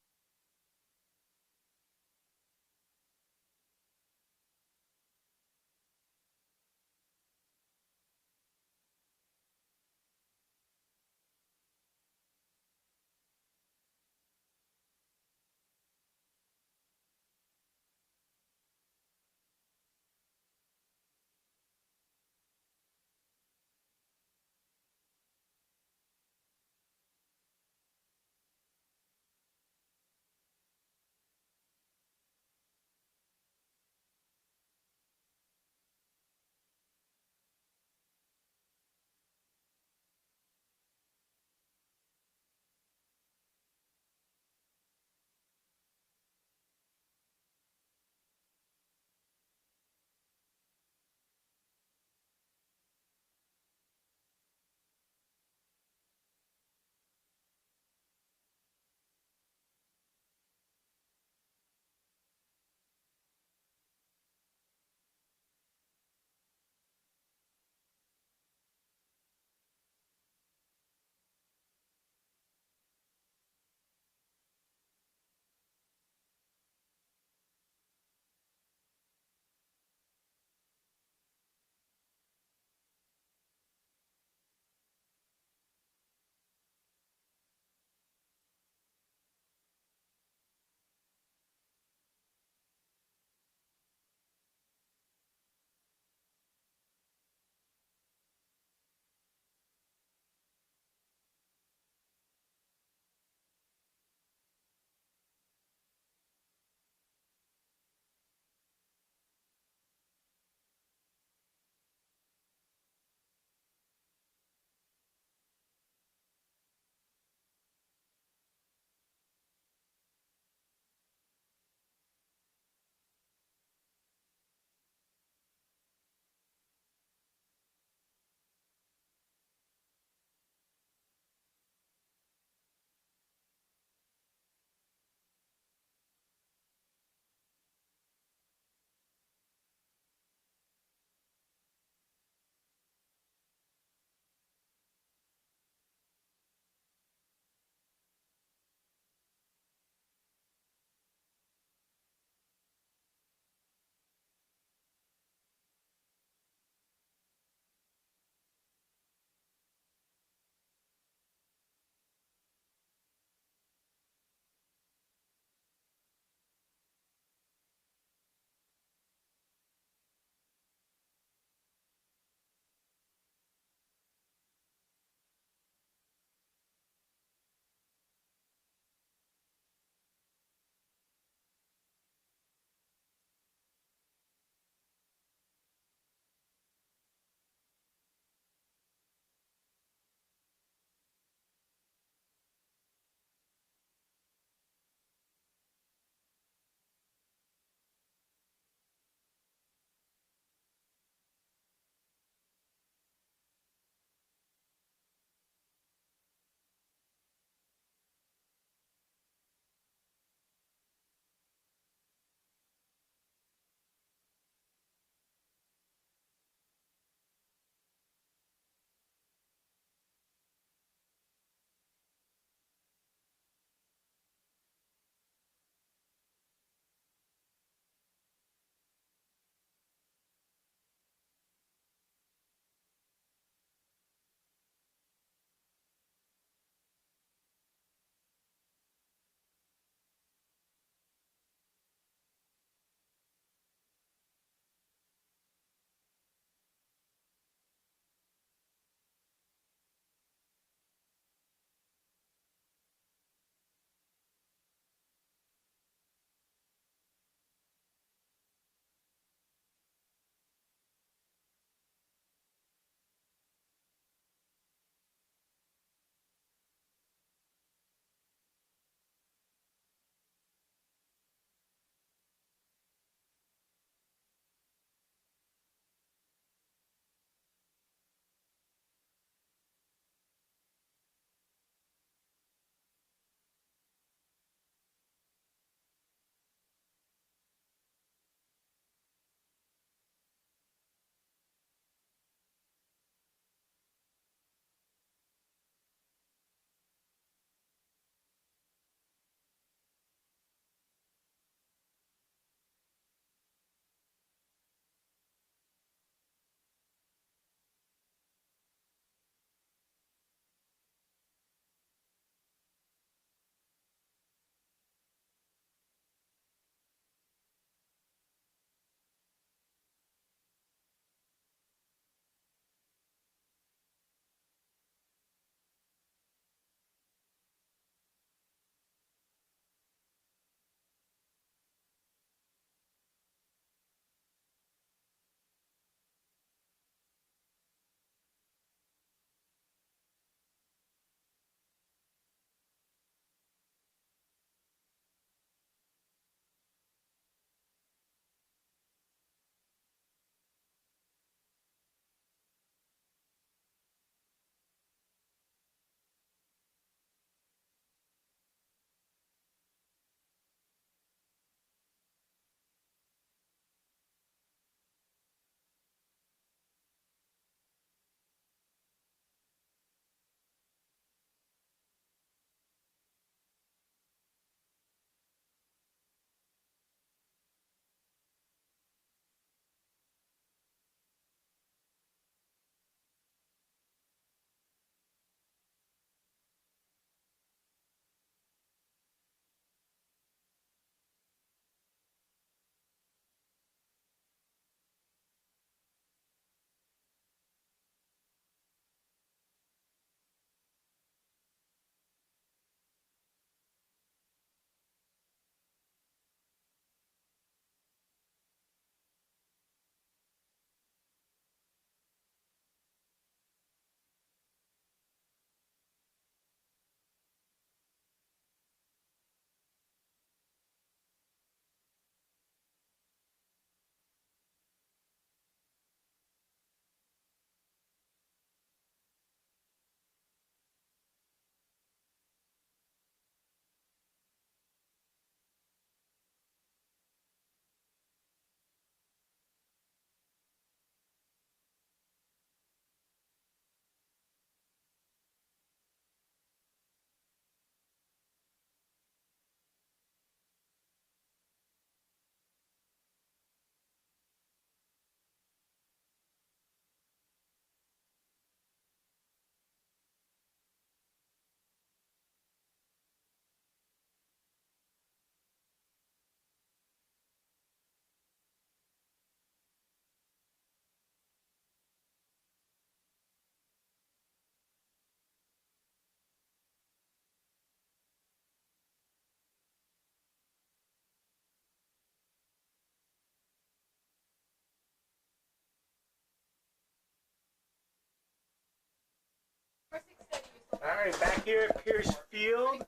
right, back here at Pierce Field.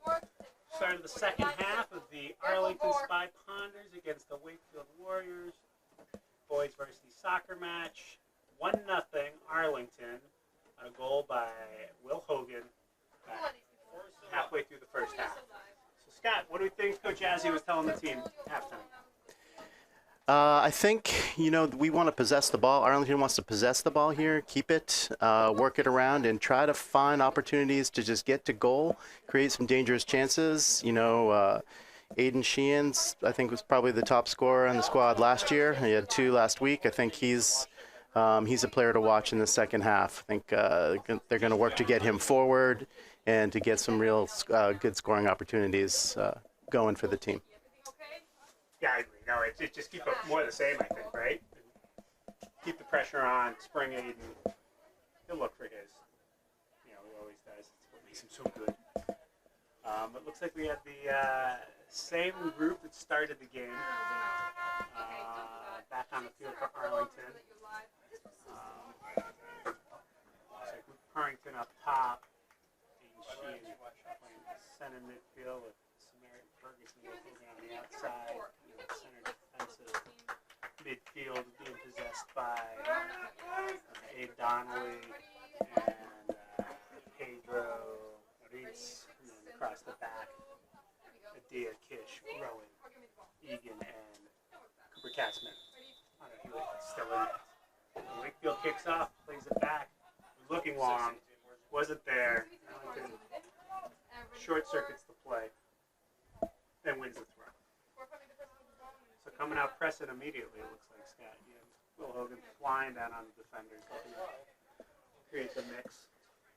Started the second half of the Arlington Spy Ponders against the Wakefield Warriors. Boys varsity soccer match. 1-0 Arlington on a goal by Will Hogan halfway through the first half. So Scott, what do we think Coach Azzi was telling the team halftime? I think, we want to possess the ball. Arlington wants to possess the ball here, keep it, work it around, and try to find opportunities to just get to goal, create some dangerous chances. Aiden Sheehan's, I think, was probably the top scorer on the squad last year. He had 2 last week. I think he's a player to watch in the second half. I think they're going to work to get him forward and to get some real good scoring opportunities going for the team. Yeah, I agree. No, it's just keep up more of the same, I think, right? Keep the pressure on. Spring Aiden. He'll look for his. He always does. It's what makes him so good. It looks like we have the same group that started the game back on the field for Arlington. Looks like Luke Parrington up top. Aiden Sheehan playing center midfield with Samaritan Ferguson looking on the outside. Center defensive midfield being possessed by Abe Donnelly and Pedro Maurice, and then across the back, Adia Kish, Rowan, Egan, and Cooper Katzman. Still in it. Wakefield kicks off, plays it back. Was looking long, wasn't there. Short circuits the play, then wins the throw. So coming out pressing immediately, it looks like, Scott. Will Hogan flying down on the defenders, create the mix.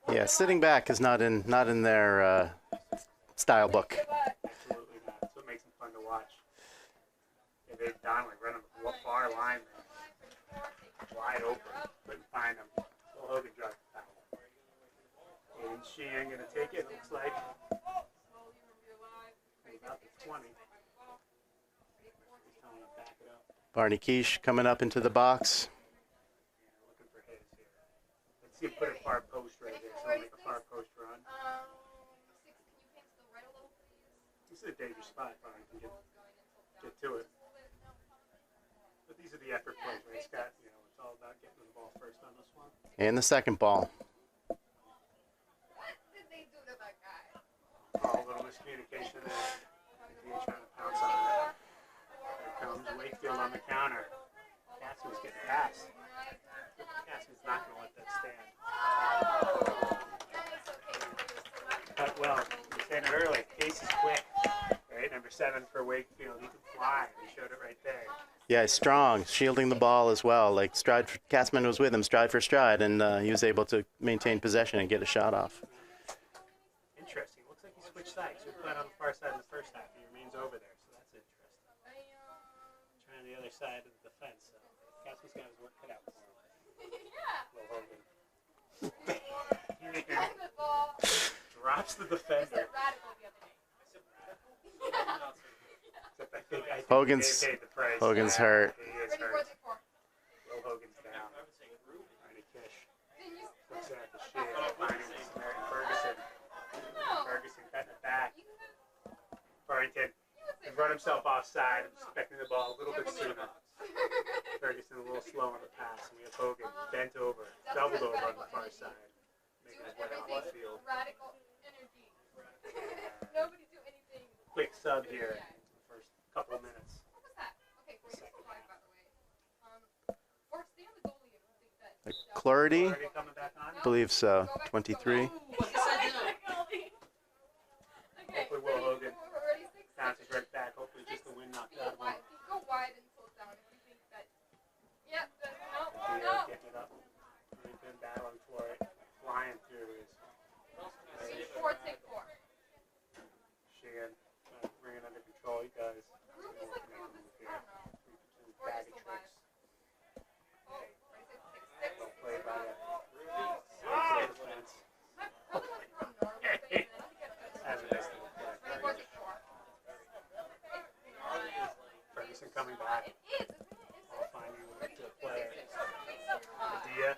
Yeah, sitting back is not in their style book. Absolutely not. That's what makes them fun to watch. Yeah, Dave Donnelly running the far line there. Wide open. Couldn't find him. Will Hogan dropped the foul. And Sheehan going to take it, looks like. About the 20. He's telling him to back it up. Barney Keish coming up into the box. Looking for his here. Let's see him put a far post right here. So make a far post run. This is a dangerous spot, Barney. Can get to it. But these are the effort plays, right, Scott? It's all about getting the ball first on this one. And the second ball. Oh, a little miscommunication there. He's trying to pounce on that. Here comes Wakefield on the counter. Cassman's getting past. Cassman's not going to let that stand. But, well, you were saying it early. Case is quick. Right? Number 7 for Wakefield. He can fly. He showed it right there. Yeah, he's strong, shielding the ball as well. Like Katzman was with him, stride for stride, and he was able to maintain possession and get a shot off. Interesting. Looks like he switched sides. He was playing on the far side in the first half. He remains over there, so that's interesting. Trying the other side of the defense. So Cassman's got his work cut out for him. Will Hogan. Drops the defender. Except I think Hogan's they paid the price. Hogan's hurt. He is hurt. Will Hogan's down. Barney Kish looks at the shit. Finding Samaritan Ferguson. Ferguson cutting it back. Farrington has run himself offside. I'm expecting the ball a little bit sooner. Ferguson a little slow on the pass. And we have Hogan bent over, doubled over on the far side, making his way off the field. Radical energy. Nobody do anything. Quick sub here in the first couple of minutes. What was that? Okay, 46 by the way. Or stay on the goalie if you think that. Clarity, Already coming back on? I believe so. 23. Hopefully Will Hogan bounces right back. Hopefully just the wind knocked out of him. Go wide and slow down if you think that. Yep, no. Getting it up. Really been battling for it. Flying through his. Take 4. Sheehan trying to bring it under control. He does. Group is like group is, I don't know. Bag of tricks. Oh, 46. Well played by the defense. As it is. Ferguson coming back. All finding a way to play. Adia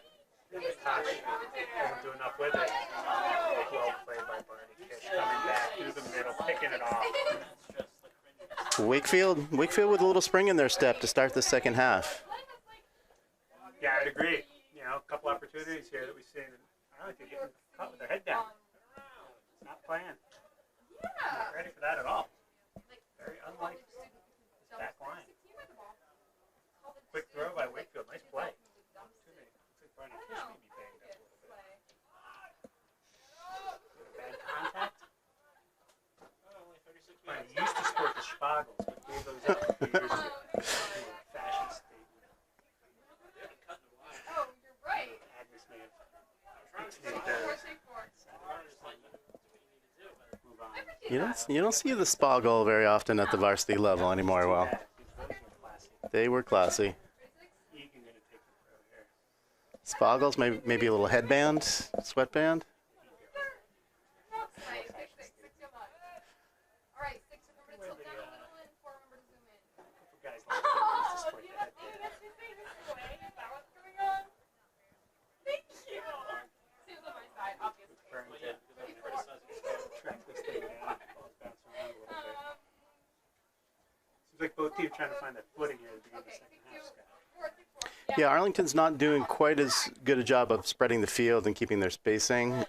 Tosh doesn't do enough with it. Well played by Barney Kish, coming back through the middle, picking it off. Wakefield with a little spring in their step to start the second half. Yeah, I'd agree. You know, a couple opportunities here that we've seen. I don't think they're getting caught with their head down. Not playing. Not ready for that at all. Very unlike back line. Quick throw by Wakefield. Nice play. Looks like Barney Kish may be banged up a little bit. Bad contact. Barney used to sport the Spaggles, but gave those up a few years ago. Fashion statement. Oh, you're right. Agnes may have extended those. Move on. You don't see the Spoggle very often at the varsity level anymore. Well, they were classy. Egan gonna take the throw here. Spoggles, maybe a little headband, sweatband. Nice. 6 alive. All right, 6 remember to tilt down a little and 4 remember to zoom in. Couple guys like to sport the head there. Is that what's going on? Thank you. Sam's on my side, obviously. Referring to track this thing down. Ball's bouncing around a little bit. Seems like both teams trying to find their footing here at the beginning of the second half, Scott. Yeah, Arlington's not doing quite as good a job of spreading the field and keeping their spacing.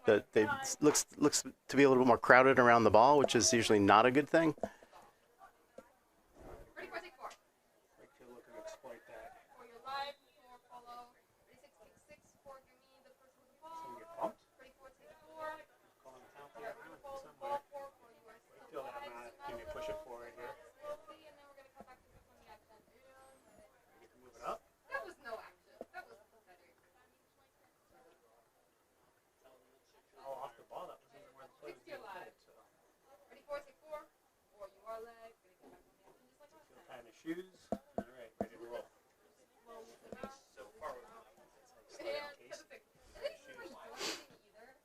That they looks to be a little bit more crowded around the ball, which is usually not a good thing. Ready for take 4. Wakefield looking to exploit that. 4, you're live. 4, follow. Ready, 6, take 6. 4, give me the person with the ball. Someone get bumped. Ready, 4, take 4. Calling the penalty Alright, on we're Arlington gonna follow the somewhere. ball. 4, you are still Wakefield live. out. Can you push it forward here? Slowly, and then we're gonna come back to the funny action. You can move it up. That was no action. That was pathetic. All off the ball. That wasn't even where the play was 6 being you're live. played. So Ready, 4, take 4. 4, you are leg. Ready, come back on the action just like last Wakefield time. tying his shoes. All right, ready to roll. Slow with the mouth. So far, It's like And sliding to case. the pick. I didn't even like do anything either.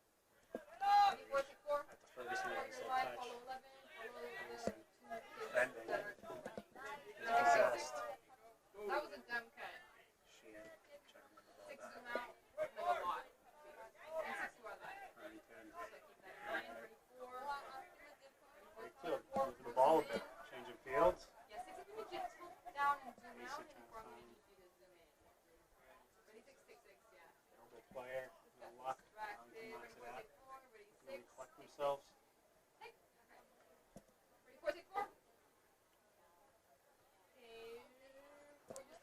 Ready, 4, take 4. At the Ferguson one, You're so live. touch. Follow 11. Follow the 2 kids Bending. that are running. He's possessed. That was a dumb cut. Sheehan. Trying to remember the ball 6 back. zoom out. No, a lot. And 6 you are live. Arlington. So keep that in mind. Ready, 4. Wakefield moving the ball a bit. Changing fields. Yeah, 6 if you need to tilt down and zoom out, and 4 I'm going to need you to zoom in. Ready, 6, take 6, yeah. Little bit player. No luck. Distracted. Arlington Ready, knocks 4, it out. take 4. Ready, Really 6. collect themselves. Ready, 4, take 4.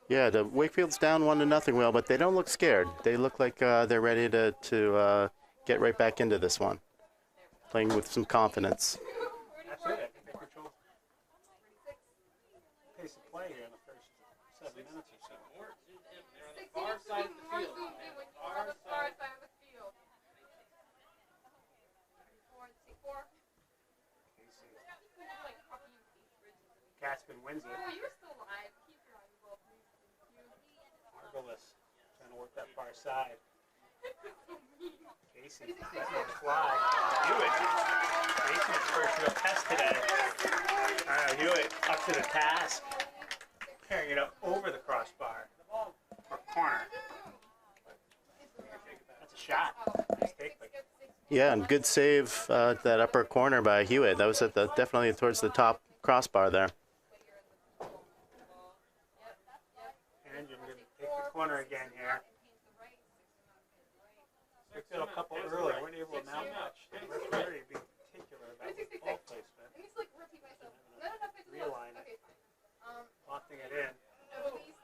Yeah, the Wakefield's down 1-0, Will, but they don't look scared. They look like they're ready to get right back into this one, playing with some confidence. That's it. I think they control pace of play here in the first 7 minutes or so. more zoomed in. They're on the far side of the More field. zoomed in when you are on the far side of the field. 4, take 4. Casey. Like hockey and Keith Bridges. Gaspin wins it. Oh, you're still alive. Keep your eyes well, please. Thank you. Margolis trying to work that far side. So mean. Casey letting it fly. Hewitt. Casey's first real test today. Hewitt up to the task. Carrying it up over the crossbar. Or corner. That's a shot. Nice take by Yeah, and good save that upper corner by Hewitt. That was at definitely towards the top crossbar there. and you're going to take the corner again here. Picked it a couple early. Weren't able to mount much. The referee being particular about the ball placement. Let me just like repeat myself. No, Realign it. Okay, fine. Lofting it in. At least.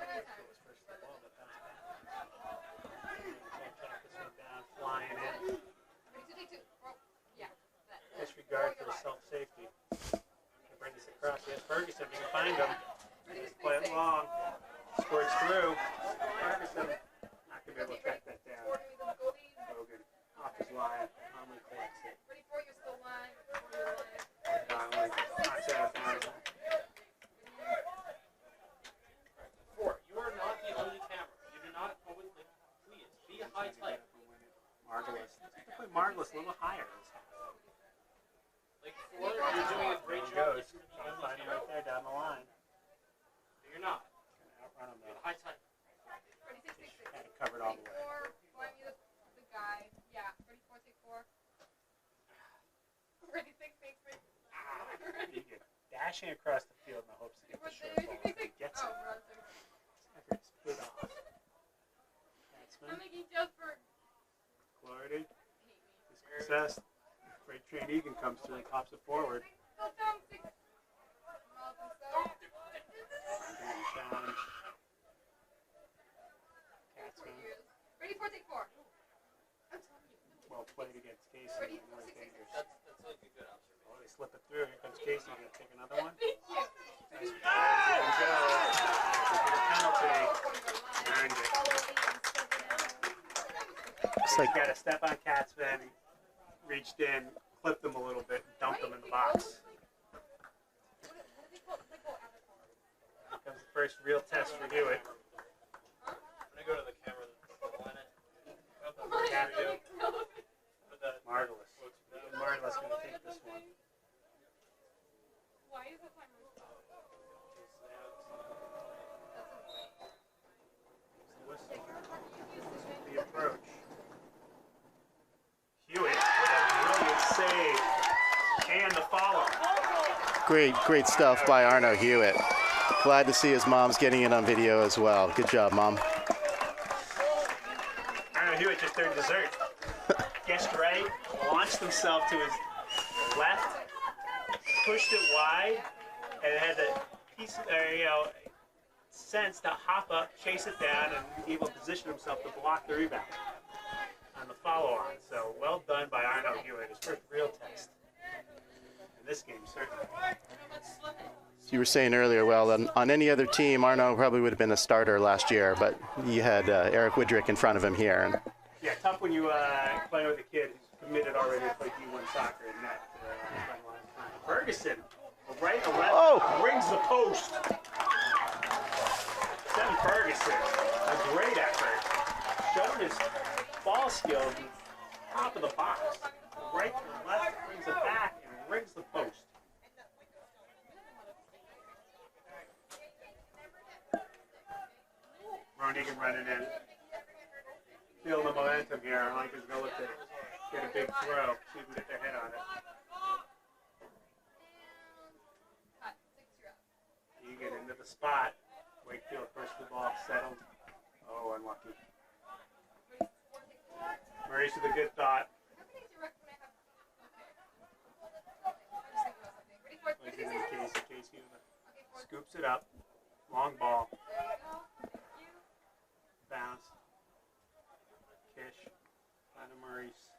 Put in time. It was first the ball, but that's back. Track this one down, flying in. Ready to take 2. Oh, yeah. That. Disregard for the self-safety. Bring this across. Yes, Ferguson, if you can find him. Just play it long. Squirts through. Ferguson not going to be able to track that down. Hogan off his line. Conley collects it. Ready for you're still live. You're live. Conley knocks it out of bounds. 4, you are not the only camera. You do not always, like, please, be a high type. Margulis. Play Margulis a little higher this half. Like, 4, you're doing a great There he job. goes. You're the Trying to only find him right camera. there down the line. You're not. Gonna outrun him You're though. the high type. Ready, 6, 6, all the way. Find me the guy. Yeah. Ready, 4, take 4. Ready, 6, take 6. You get dashing across the field in the hopes to get the short ball. If he gets it, after it's split off. I'm Batsman, making jokes for. Clarity, success. Great train Egan comes through and pops it forward. Go down 6. Challenge. Catsman, Ready, 4, take 4. well played against Casey. Ready, More 6, 6, 6. dangerous. That's like a good observation. Oh, they slip it through. Here comes Casey. Gonna take another one. Thank you. Nice pass. There we go. Look at the penalty. Earned it. It's Like, like got to step on Catsman. Reached in, clipped him a little bit, and dumped him in the box. Here comes the first real test for Hewitt. I'm gonna go to the camera that's on it. Captain Put that. Marvelous. Marvelous going to take this one. Why is the timer stopped? Whistle. The approach. Hewitt with a brilliant save. And the follow. great stuff by Arno Hewitt. Glad to see his mom's getting it on video as well. Good job, Mom. Arno Hewitt just turned dessert. Guessed right, launched himself to his left, pushed it wide, and had the piece, sense to hop up, chase it down, and be able to position himself to block the rebound on the follow-on. So well done by Arno Hewitt, his first real test in this game, certainly. You were saying earlier, well, on any other team, Arno probably would have been a starter last year, but you had Eric Woodrick in front of him here. And Yeah, tough when you play with a kid who's committed already to play D1 soccer and net. Ferguson, right to left, rings the post. Devin Ferguson, a great effort. Showed his ball skills, top of the box. Right to the left, brings it back, and rings the post. Ronigan running in. Feeling the momentum here. Arlington's going to look to get a big throw. See if we can get their head on it. Cut. 6, you're up. Egan into the spot. Wakefield pushed the ball, settled. Oh, unlucky. Maurice with a good thought. Plays it into Casey. Casey scoops it up. Long ball. Bounce. Kish. Down to Maurice.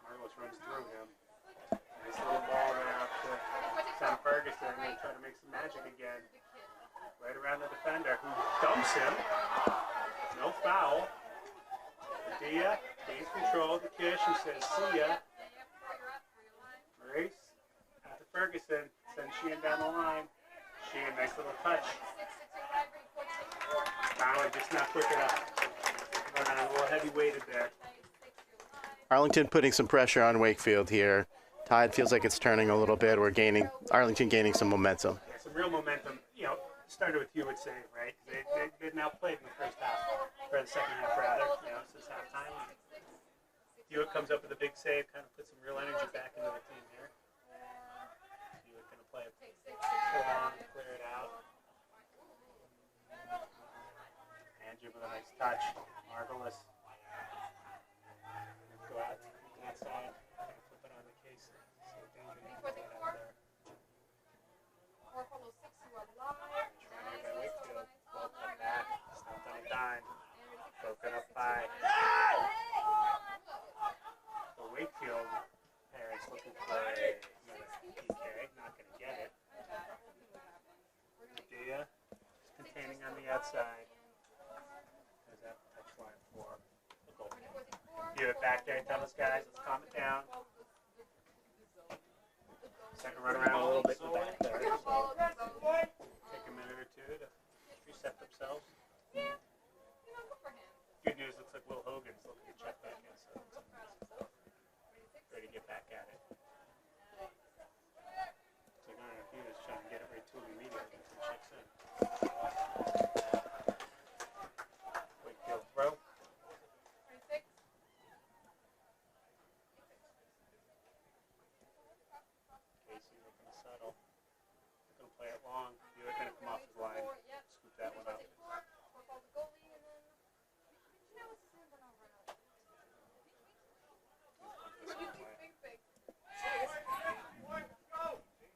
Marvelous runs through him. Nice little ball there up to Sam Ferguson. Going to try to make some magic again. Right around the defender who dumps him. No foul. Dia gains control. The Kish who says, see ya. Maurice. After Ferguson. Sends Sheehan down the line. Sheehan, nice little touch. Fowler just not quick enough. Running a little heavy weighted there. Arlington putting some pressure on Wakefield here. Tide feels like it's turning a little bit. Arlington gaining some momentum. Yeah, some real momentum. You know, started with Hewitt save, right? They'd now played in the first half, or the second half rather. You know, since halftime. Hewitt comes up with a big save, kind of puts some real energy back into the team here. Hewitt going to play a full on, clear it out. Andrew with a nice touch. Marvelous. Go out to the outside. Flip it on the case. So dangerous to get out there. Trying by Wakefield. Ball cut back. Stopped on a dime. Broken up by the Wakefield parents looking for another PK. Not going to get it. Dia just containing on the outside. There's that touch line for the goal. Give it back there. Tell us, guys, let's calm it down. Second run around a little bit in the back there. So take a minute or two to reset themselves. Good news, looks like Will Hogan's looking to check back in. So ready to get back at it. So he was trying to get it right to him immediately. Checks in. play it long. You're going to come off his line. Scoop that one up. Call the goalie and then. You know what's his name? But I'll run out. Big.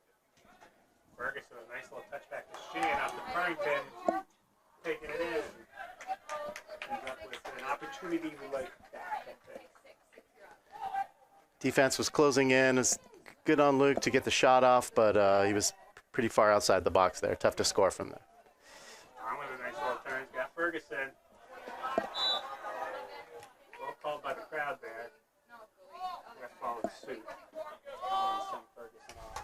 Ferguson, a nice little touchback to Sheehan off the Farrington. Taking it in. Ends up with an opportunity like that, I think. Defense was closing in. It was good on Luke to get the shot off, but he was pretty far outside the box there. Tough to score from there. Arlen with a nice little turn. He's got Ferguson. Well called by the crowd there. Ref followed suit. And sent Ferguson off.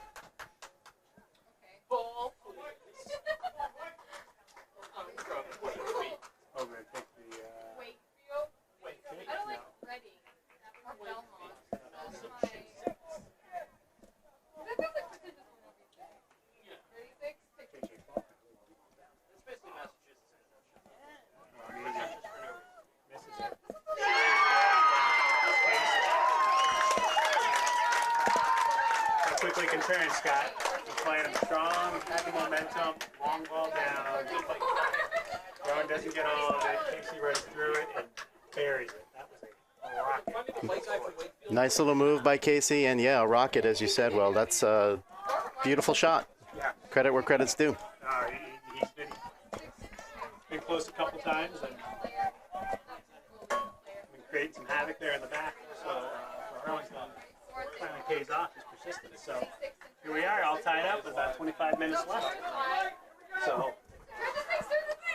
Ball, please. Over and take the Wakefield. kick. I don't like No. Reading or Belmont. Those are my. That feels like pretentious one over there. Yeah. 36. Pick KJ Faulkner. It's basically Massachusetts. Misses it. How quickly can turn, Scott. He's playing him strong, having momentum, long ball down. Rowan doesn't get all of it. Casey runs through it and buries it. That was a rocket. The white guy from Wakefield. Nice little move by Casey, and yeah, a rocket, as you said. Well, that's a beautiful shot. Yeah. Credit where credit's due. He's been close a couple times and been creating some havoc there in the back. So for Arlington, finally pays off his persistence. So here we are, all tied up with about 25 minutes left. So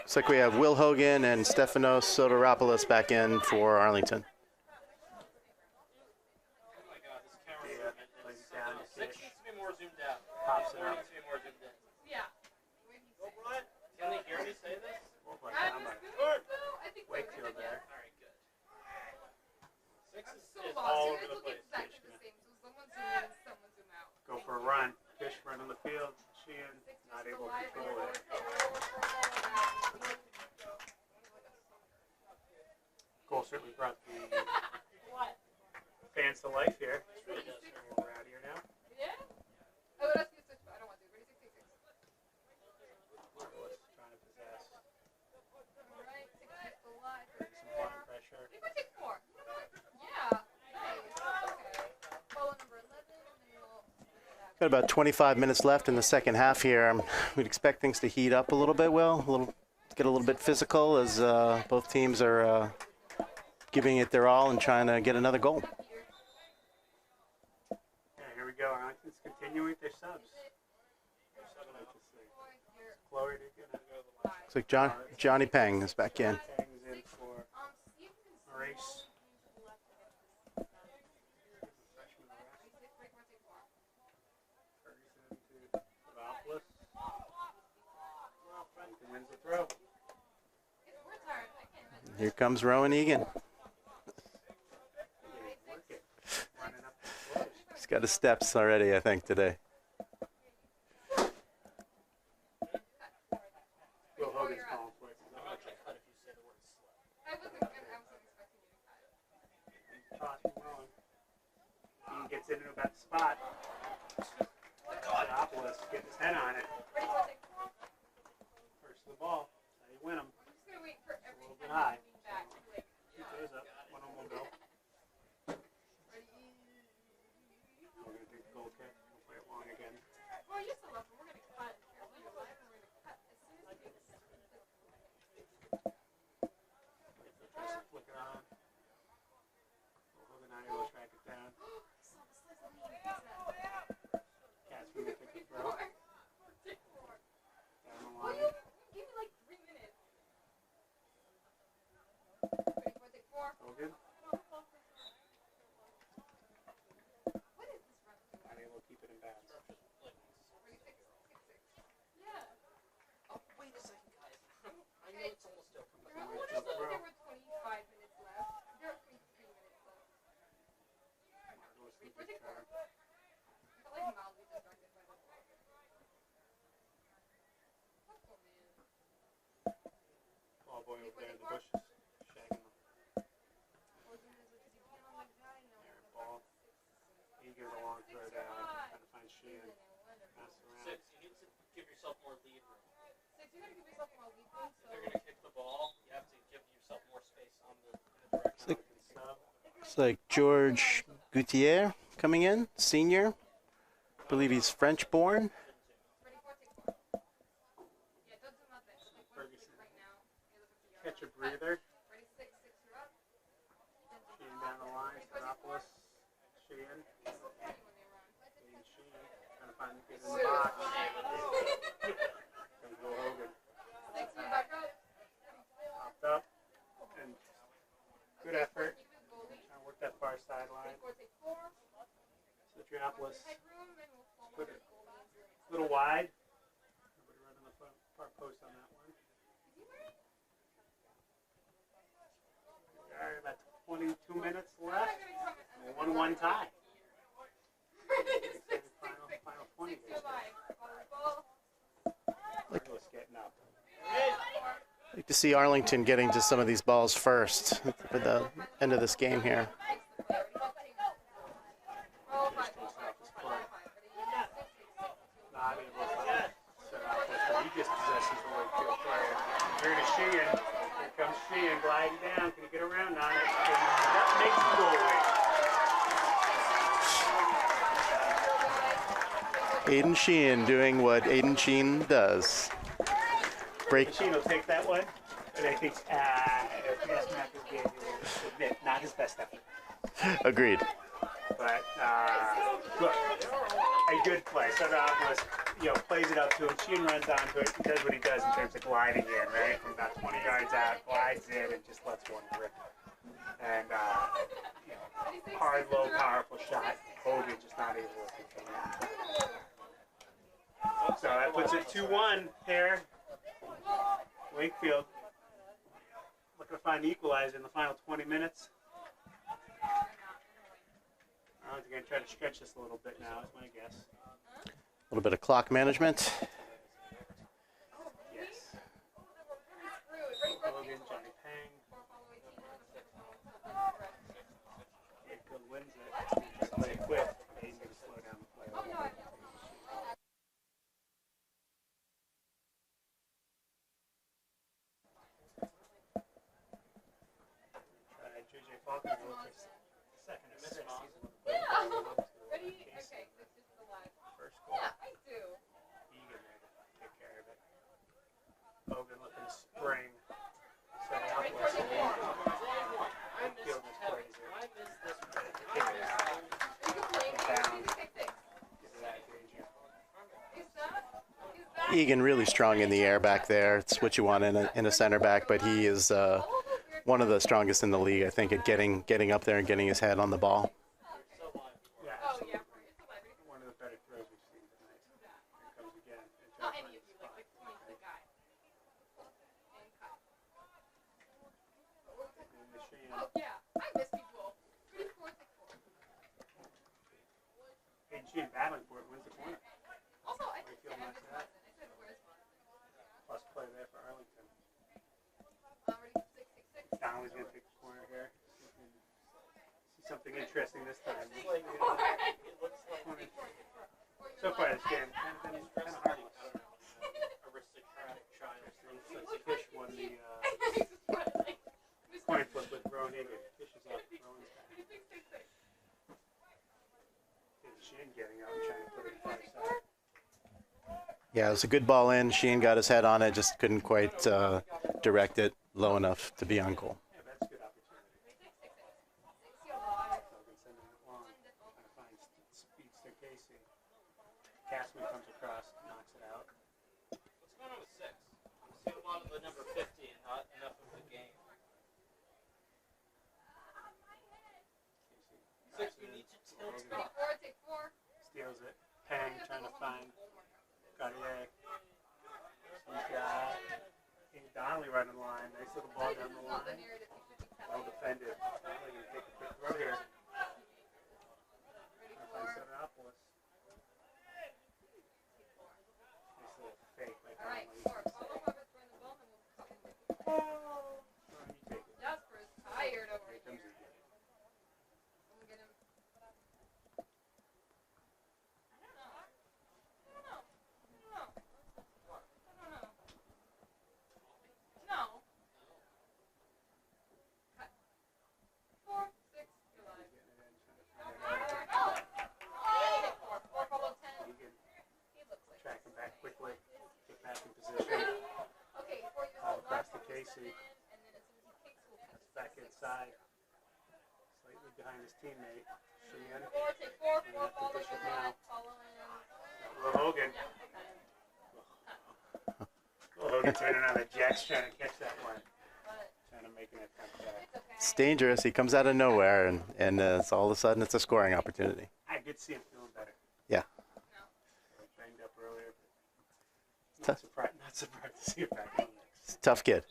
Looks like we have Will Hogan and Stefanos Soteropoulos back in for Arlington. Oh my god, this camera's yeah, lays it down to Six Kish. needs to be more zoomed out. Pops it Four up. needs to be more zoomed in. Yeah. Can they hear me say this? Wolf went down by I think Wakefield there. Alright, good. Six So is lost. all You over guys the look place. exactly the same. So someone zoom in, someone zoom out. Go for a run. Kish run on the field. Sheehan not able to control it. Goal certainly brought the fans to life here. It's really does. We're out here now. Yeah? Oh, that's good. I don't want to. Ready, 6, 6, 6. Marvelous trying to possess. Alright, 6 is still alive. Some blunt pressure. I think we take 4. Yeah. Nice. Okay. Follow number 11, and then we'll. Got about 25 minutes left in the second half here. We'd expect things to heat up a little bit, Will. Get a little bit physical as both teams are giving it their all and trying to get another goal. Yeah, here we go. Arlington's continuing with their subs. Chloe did get a Looks like Johnny Peng is back in. Tang's in for Maurice. Freshman Ferguson to Papadopoulos. Arlington wins the throw. Here comes Rowan Egan. Working. Running up the floors. He's got his steps already, I think, today. Will Hogan's calling for it. I'm gonna check cut if you say the word slut. I wasn't expecting you to cut. Tossing Rowan. He gets into about the spot. Papadopoulos getting his head on it. Ready, 1, take 4. First of the ball. That's how you win them. I'm just gonna wait for every little bit time high. you lean back. Like, Two goes up. One go. ready? We're going to do the goal kick. We'll play it long again. Well, you still left, but we're gonna cut. We're gonna live and we're gonna cut as soon as we get Tries to flick it on. Hogan not able to track it down. Cats going to take the throw. Down the Well, line. you give me like 3 minutes. Ready, 1, take 4. Hogan What is this run doing? not able to keep it in bounds. Ready, 6, 6, 6. Yeah. Oh, wait a second, guys. I know it's almost over. But Remember when I told you there were 25 minutes left? There are 23 minutes left. Marvelous Ready, with 4, the take 4. turn. I felt like mildly distracted by the ball. Oh, man. Ball boy over there in the bushes. Shagging them. Hogan is because you can't on the guy. No, There, ball. He gives a long throw down. Trying to find Sheehan. Pass around. Six, you need to give talking about weekly, so They're gonna kick the ball. You have to give yourself more space on the in the direction. Looks like George Gutierrez coming in, senior. I believe he's French born. ready for take four. Yeah, don't do nothing. Just take one kick right now. You're looking for your Catch a breather. ready, six, you're up. Sheehan down the line. Stenopolis. Sheehan. When they run. Sheehan. Trying to find the kid in the box. Comes Will Hogan. Six, you back up. Popped up. And good effort. Keep it goalie. Trying to work that far sideline. Ready for take four. Citrianopolis. Headroom, and we'll form Put our it goalie and zero. a little wide. Nobody running the far post on that one. All right, about 22 minutes left. 1-1 tie. Final 20. Douglas getting up. I'd like to see Arlington getting to some of these balls first for the end of this game here. Not able to set out this, but he just possesses the Wakefield player. Here to Sheehan. Here comes Sheehan gliding down. Can he get around on it? That makes the goal away. Aiden Sheehan doing what Aiden Sheehan does. Break. Sheehan will take that one, but I think yes, Matt gave you admit not his best effort, Agreed. but look, a good play. Southampton, plays it up to him. Sheehan runs onto it. He does what he does in terms of gliding in, right, from about 20 yards out, glides in, and just lets one rip. And hard, low, powerful shot. Hogan just not able to contain it. So that puts it 2-1 here. Wakefield looking to find the equalizer in the final 20 minutes. They're going to try to stretch this a little bit now, is my guess. A little bit of clock management. Yes. Logan, Johnny Pang. Wakefield wins it. Just play it quick. He's going to slow down the play a little bit. JJ Faulkner with his second assist. Ready? Okay, this is the live. First goal. Yeah, I do. Egan there to take care of it. Hogan looking to spring. Setting up West Wakefield is crazy. Kick it out. You can play Down. it. Take six. Give it that danger. Is that? Egan really strong in the air back there. It's what you want in a center back, but he is one of the strongest in the league, I think, at getting up there and getting his head on the ball. Yeah, Oh, yeah. It's a live. one of the better throws we've seen tonight. Here comes again. And Not tries to any of you, find like the 20 guy. And cut. spot. And the Sheehan. Oh, yeah. I miss people. Pretty four, take four. And Sheehan battling for it, wins the corner. Also, I think Wakefield yeah, knocks it out. I said where's one? Plus play there for Arlington. Ready? Six, six, six. Donnelly's going to take the corner here. See something interesting this time. So far this game, kind of harmless. Aristocratic child. Looks like Fish won the coin flip with Rowan Egan. Fish is up, Rowan's back. And Sheehan getting out and trying to put it far side. Yeah, it was a good ball in. Sheehan got his head on it, just couldn't quite direct it low enough to be on goal. Yeah, that's a good opportunity. Logan sending it long, trying to find speedster Casey. Castman comes across, knocks it out. What's going on with 6? I'm seeing a lot of the number 50 and not enough of the game. Casey 6, you need to tilt Logan up. Four, take four. steals it. Pang trying to find Cartier. He's got Donnelly right on the line. Nice little ball down the line. Well defended. Donnelly going to take a quick throw here. Trying to find Southampton. Nice little fake by All right, Donnelly. four. Follow up is going the ball, and we'll cut in with it. You take it. Jasper is tired over Here comes here. Egan. I'm gonna get him. I don't know. Casey. Back inside. Slightly behind his teammate. Sheehan. Take four, And at the follow dish it five, now. follow in. Will Hogan. Will Hogan turning on the jacks trying to catch that one. Trying to make an attempt there. It's dangerous. He comes out of nowhere, and it's all of a sudden it's a scoring opportunity. I could see him feeling better. Yeah. Banged up earlier, but Tough. not surprised to see him back in the mix. Tough kid.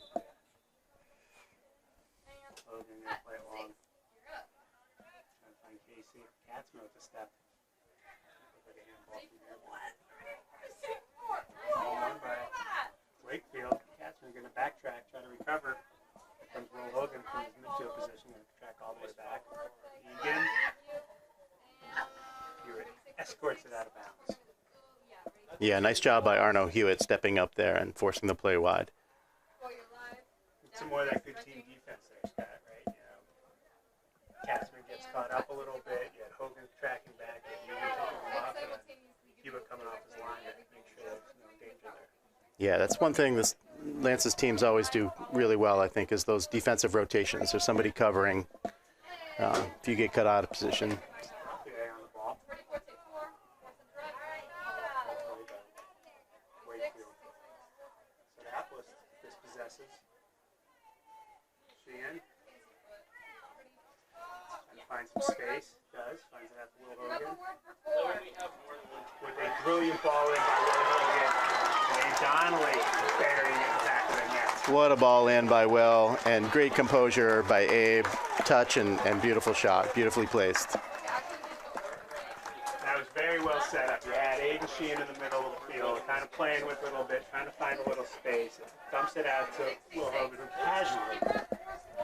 Hogan gonna play it long. Trying to find Casey. Katzman with the step. Look like a handball from here. Ball won by Wakefield. Katzman gonna backtrack, try to recover. Here comes Will Hogan from his midfield position, gonna track all the way back. Egan. Hewitt escorts it out of bounds. Yeah, nice job by Arno Hewitt stepping up there and forcing the play wide. Some more of that good team defense there, Scott, right? You know, Katzman gets caught up a little bit. You had Hogan tracking back, you had Egan taking him off, and then Hewitt coming off his line to make sure there's no danger there. Yeah, that's one thing Lance's teams always do really well, I think, is those defensive rotations. There's somebody covering if you get cut out of position. Yeah, on the ball. Wakefield. Minneapolis dispossesses. Sheehan. Trying to find some space. Does. Finds it out to Will Hogan. With a brilliant ball in by Will Hogan. And Donnelly burying it in the back of the net. What a ball in by Will, and great composure by Abe. Touch and beautiful shot. Beautifully placed. That was very well set up. You had Aiden Sheehan in the middle of the field, kind of playing with it a little bit, trying to find a little space. And dumps it out to Will Hogan, who casually,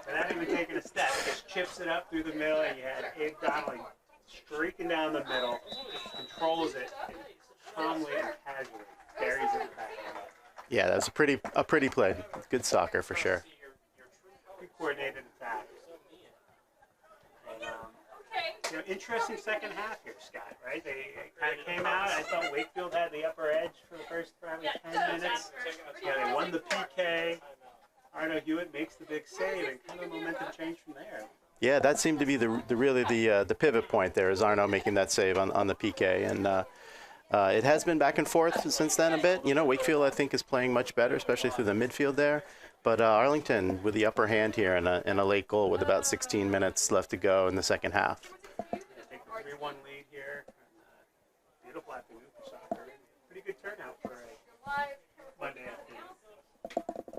without even taking a step, just chips it up through the middle, and you had Abe Donnelly streaking down the middle, controls it, and calmly and casually buries it in the back of the net. Yeah, that was a pretty play. Good soccer for sure. Good coordinated attack. And, interesting second half here, Scott, right? They kind of came out. I thought Wakefield had the upper edge for the first probably 10 minutes. Yeah, they won the PK. Arno Hewitt makes the big save, and kind of momentum changed from there. Yeah, that seemed to be the pivot point there, is Arno making that save on the PK, and it has been back and forth since then a bit. You know, Wakefield I think is playing much better, especially through the midfield there. But Arlington with the upper hand here and a late goal with about 16 minutes left to go in the second half. Take a 3-1 lead here. And, beautiful afternoon for soccer. Pretty good turnout for a Monday afternoon.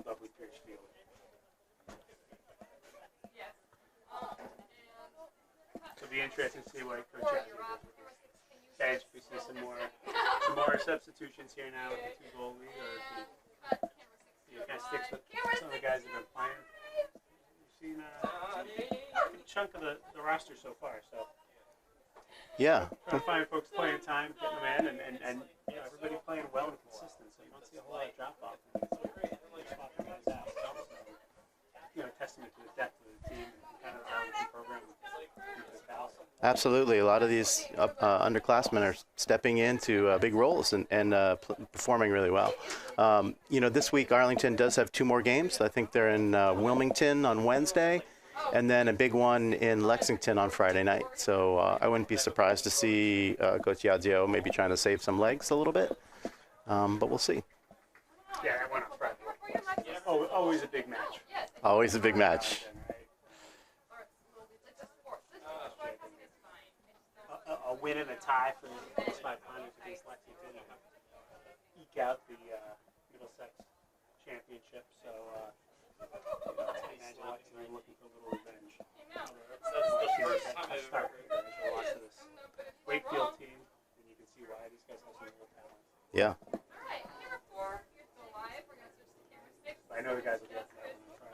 Lovely Pierce Field. It'll be interesting to see what Coach Jazzy does with his bench. We see some more substitutions here now with the 2-goal lead, or if he kind of sticks with some of the guys that have been playing. We've seen a good chunk of the roster so far, so Yeah. trying to find folks playing time, getting them in, and you know, everybody playing well and consistent, so you don't see a whole lot of drop-off. Swapping guys out. So, you know, testament to the depth of the team and kind of how the program into the house. Absolutely. A lot of these underclassmen are stepping into big roles and performing really well. You know, this week Arlington does have 2 more games. I think they're in Wilmington on Wednesday, and then a big one in Lexington on Friday night. So I wouldn't be surprised to see Coach Yadzio maybe trying to save some legs a little bit, but we'll see. Yeah, that one on Friday. Oh, always a big match. Always a big match. A win and a tie for the East 500 against Lexington and eke out the Middlesex championship. So, I imagine Lexington looking for a little revenge. Tough start here. They lost to this Wakefield team, and you can see why these guys have some real talent. Yeah. I know the guys will get to that one on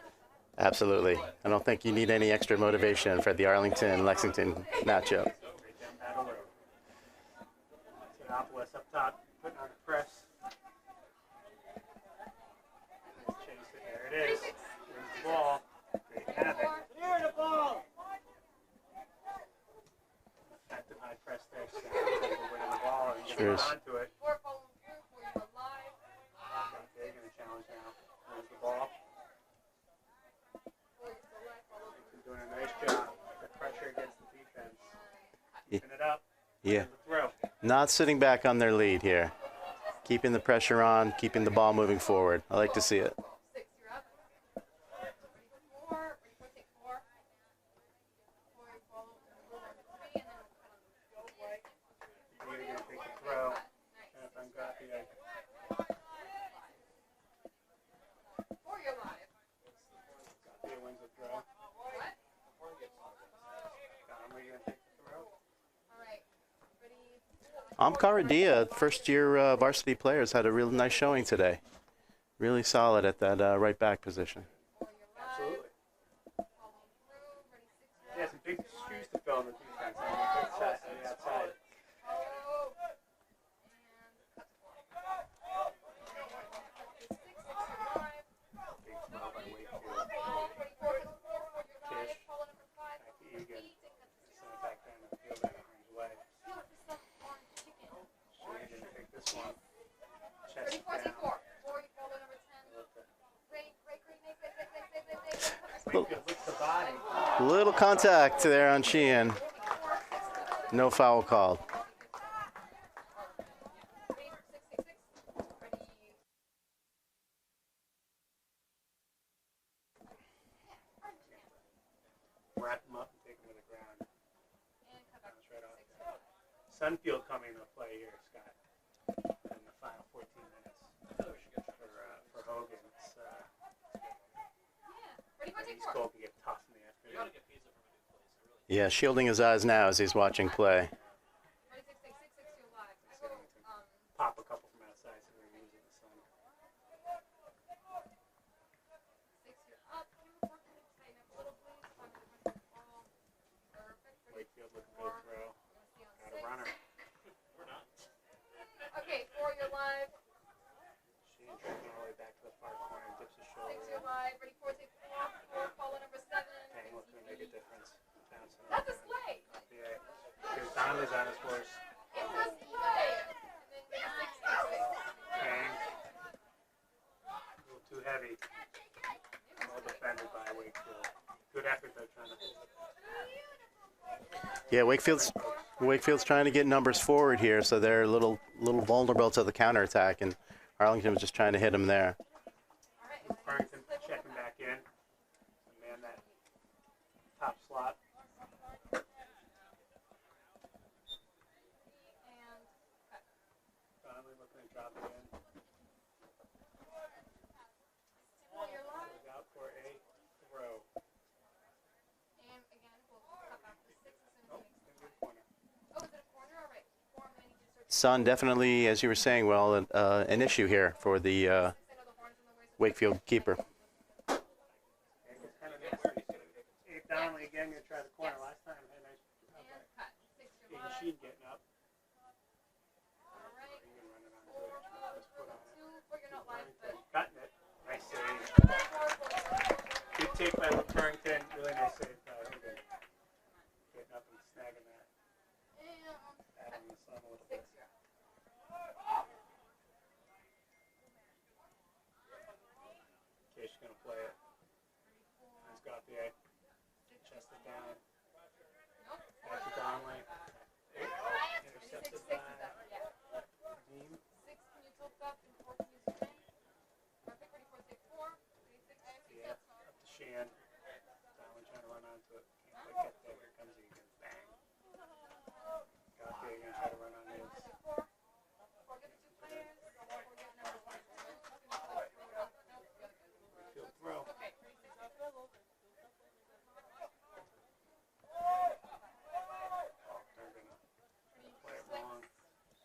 Friday. Absolutely. I don't think you need any extra motivation for the Arlington-Lexington matchup. Right down Battle Road. Sinopoulos up top, putting on the press. Chase it. There it is. There's the ball. There you have it. Clear the ball. Effective high press there. Winning the ball and getting Cheers. onto it. They're going to challenge now. There's the ball. Yeah. The throw. Not sitting back on their lead here. Keeping the pressure on, keeping the ball moving forward. I like to see it. 6, you're up. Ready for 4. Ready for take 4. 4, you follow. Go on to 3, and then we'll cut. You're going to take the throw. And if I'm got the 4, you're live. Garcia wins the throw. What? Donnelly going to take the throw. All right. Ready? Amkaradia, first-year varsity players, had a real nice showing today. Really solid at that right back position. 4, you're live. Absolutely. Follow through. Ready? 6, you're Yeah, up. some big shoes to fill in the defense. On the outside. On the outside. Follow. And cut to 4. 6, 6, you're live. Big throw by Wakefield. Follow. Ready? 4, cut to 4. 4, you're live. Kish. Follow number 5. Back to Egan. Eat and cut to 6. Send it back down the field that orange way. Feel it, this is orange chicken. She's going to take this one. Chest Ready? it 4, take down. 4. 4, you follow number 10. Look at- Great, great, great, Nick. Wakefield lifts the body. Little contact there on Sheehan. No foul called. Wrap him up and take him to the ground. Bounce right off there. Sunfield coming into play here, Scott, in the final 14 minutes for Hogan. It's, East Goal can get tough in the afternoon. Yeah, shielding his eyes now as he's watching play. Pop a couple from outside so we're using the sun. Wakefield looking good throw. Got a runner. Okay, 4, you're live. Sheehan tracking all the way back to the far corner, dips his 6, shoulder you're in. live. Ready, 4, take 4. 4, follow number 7. Dang, looking to make a difference. Bouncing That's a up. sleigh. Yeah. Here's Donnelly's on his horse. It's a sleigh. And then ready, 6, take 6. Bang. A little too heavy. Well defended by Wakefield. Good effort though, trying to Yeah, Wakefield's trying to get numbers forward here, so they're a little vulnerable to the counterattack, and Arlington was just trying to hit him there. Arlington checking back in. Man, that top slot. And cut. Donnelly looking to drop it in. 4, you're live. Goes out for a throw. And again, we'll cut back to 6 as soon as Nope, it makes in good corner. Oh, is it a corner? All right. 4, I'm going to need you to search. Sun definitely, as you were saying, well, an issue here for the I know the horns in the way, so Wakefield keeper. Yeah, it's kind of nasty. Hey, Donnelly again gonna try the corner. Last time had a nice and cut. 6, you're big live. machine getting up. All right. Egan running onto it. Just put on it. 2, 4, you're not live, but Cutting it. Nice save. 4, 4. Good take by Farrington. Really nice save by Hogan. Getting up and snagging that. And Out on the sun a little 6, bit. you're up. Kish gonna play it. Nice got the egg. Chest it down. Nope. Back to Donnelly. Intercepted 6, by is that? Yeah. Dean. 6, can you tilt up, and 4, can you swing? Perfect. Ready, 4, take 4. Ready, 6, Yeah, up to Sheehan. Donnelly trying to run onto it. Can't quite get there. Here comes Egan. Bang. Got the Egan try to run on his. 4. 4, give it 2 players. 4, get number 1. Field throw. Okay, 36, They're gonna play it wrong.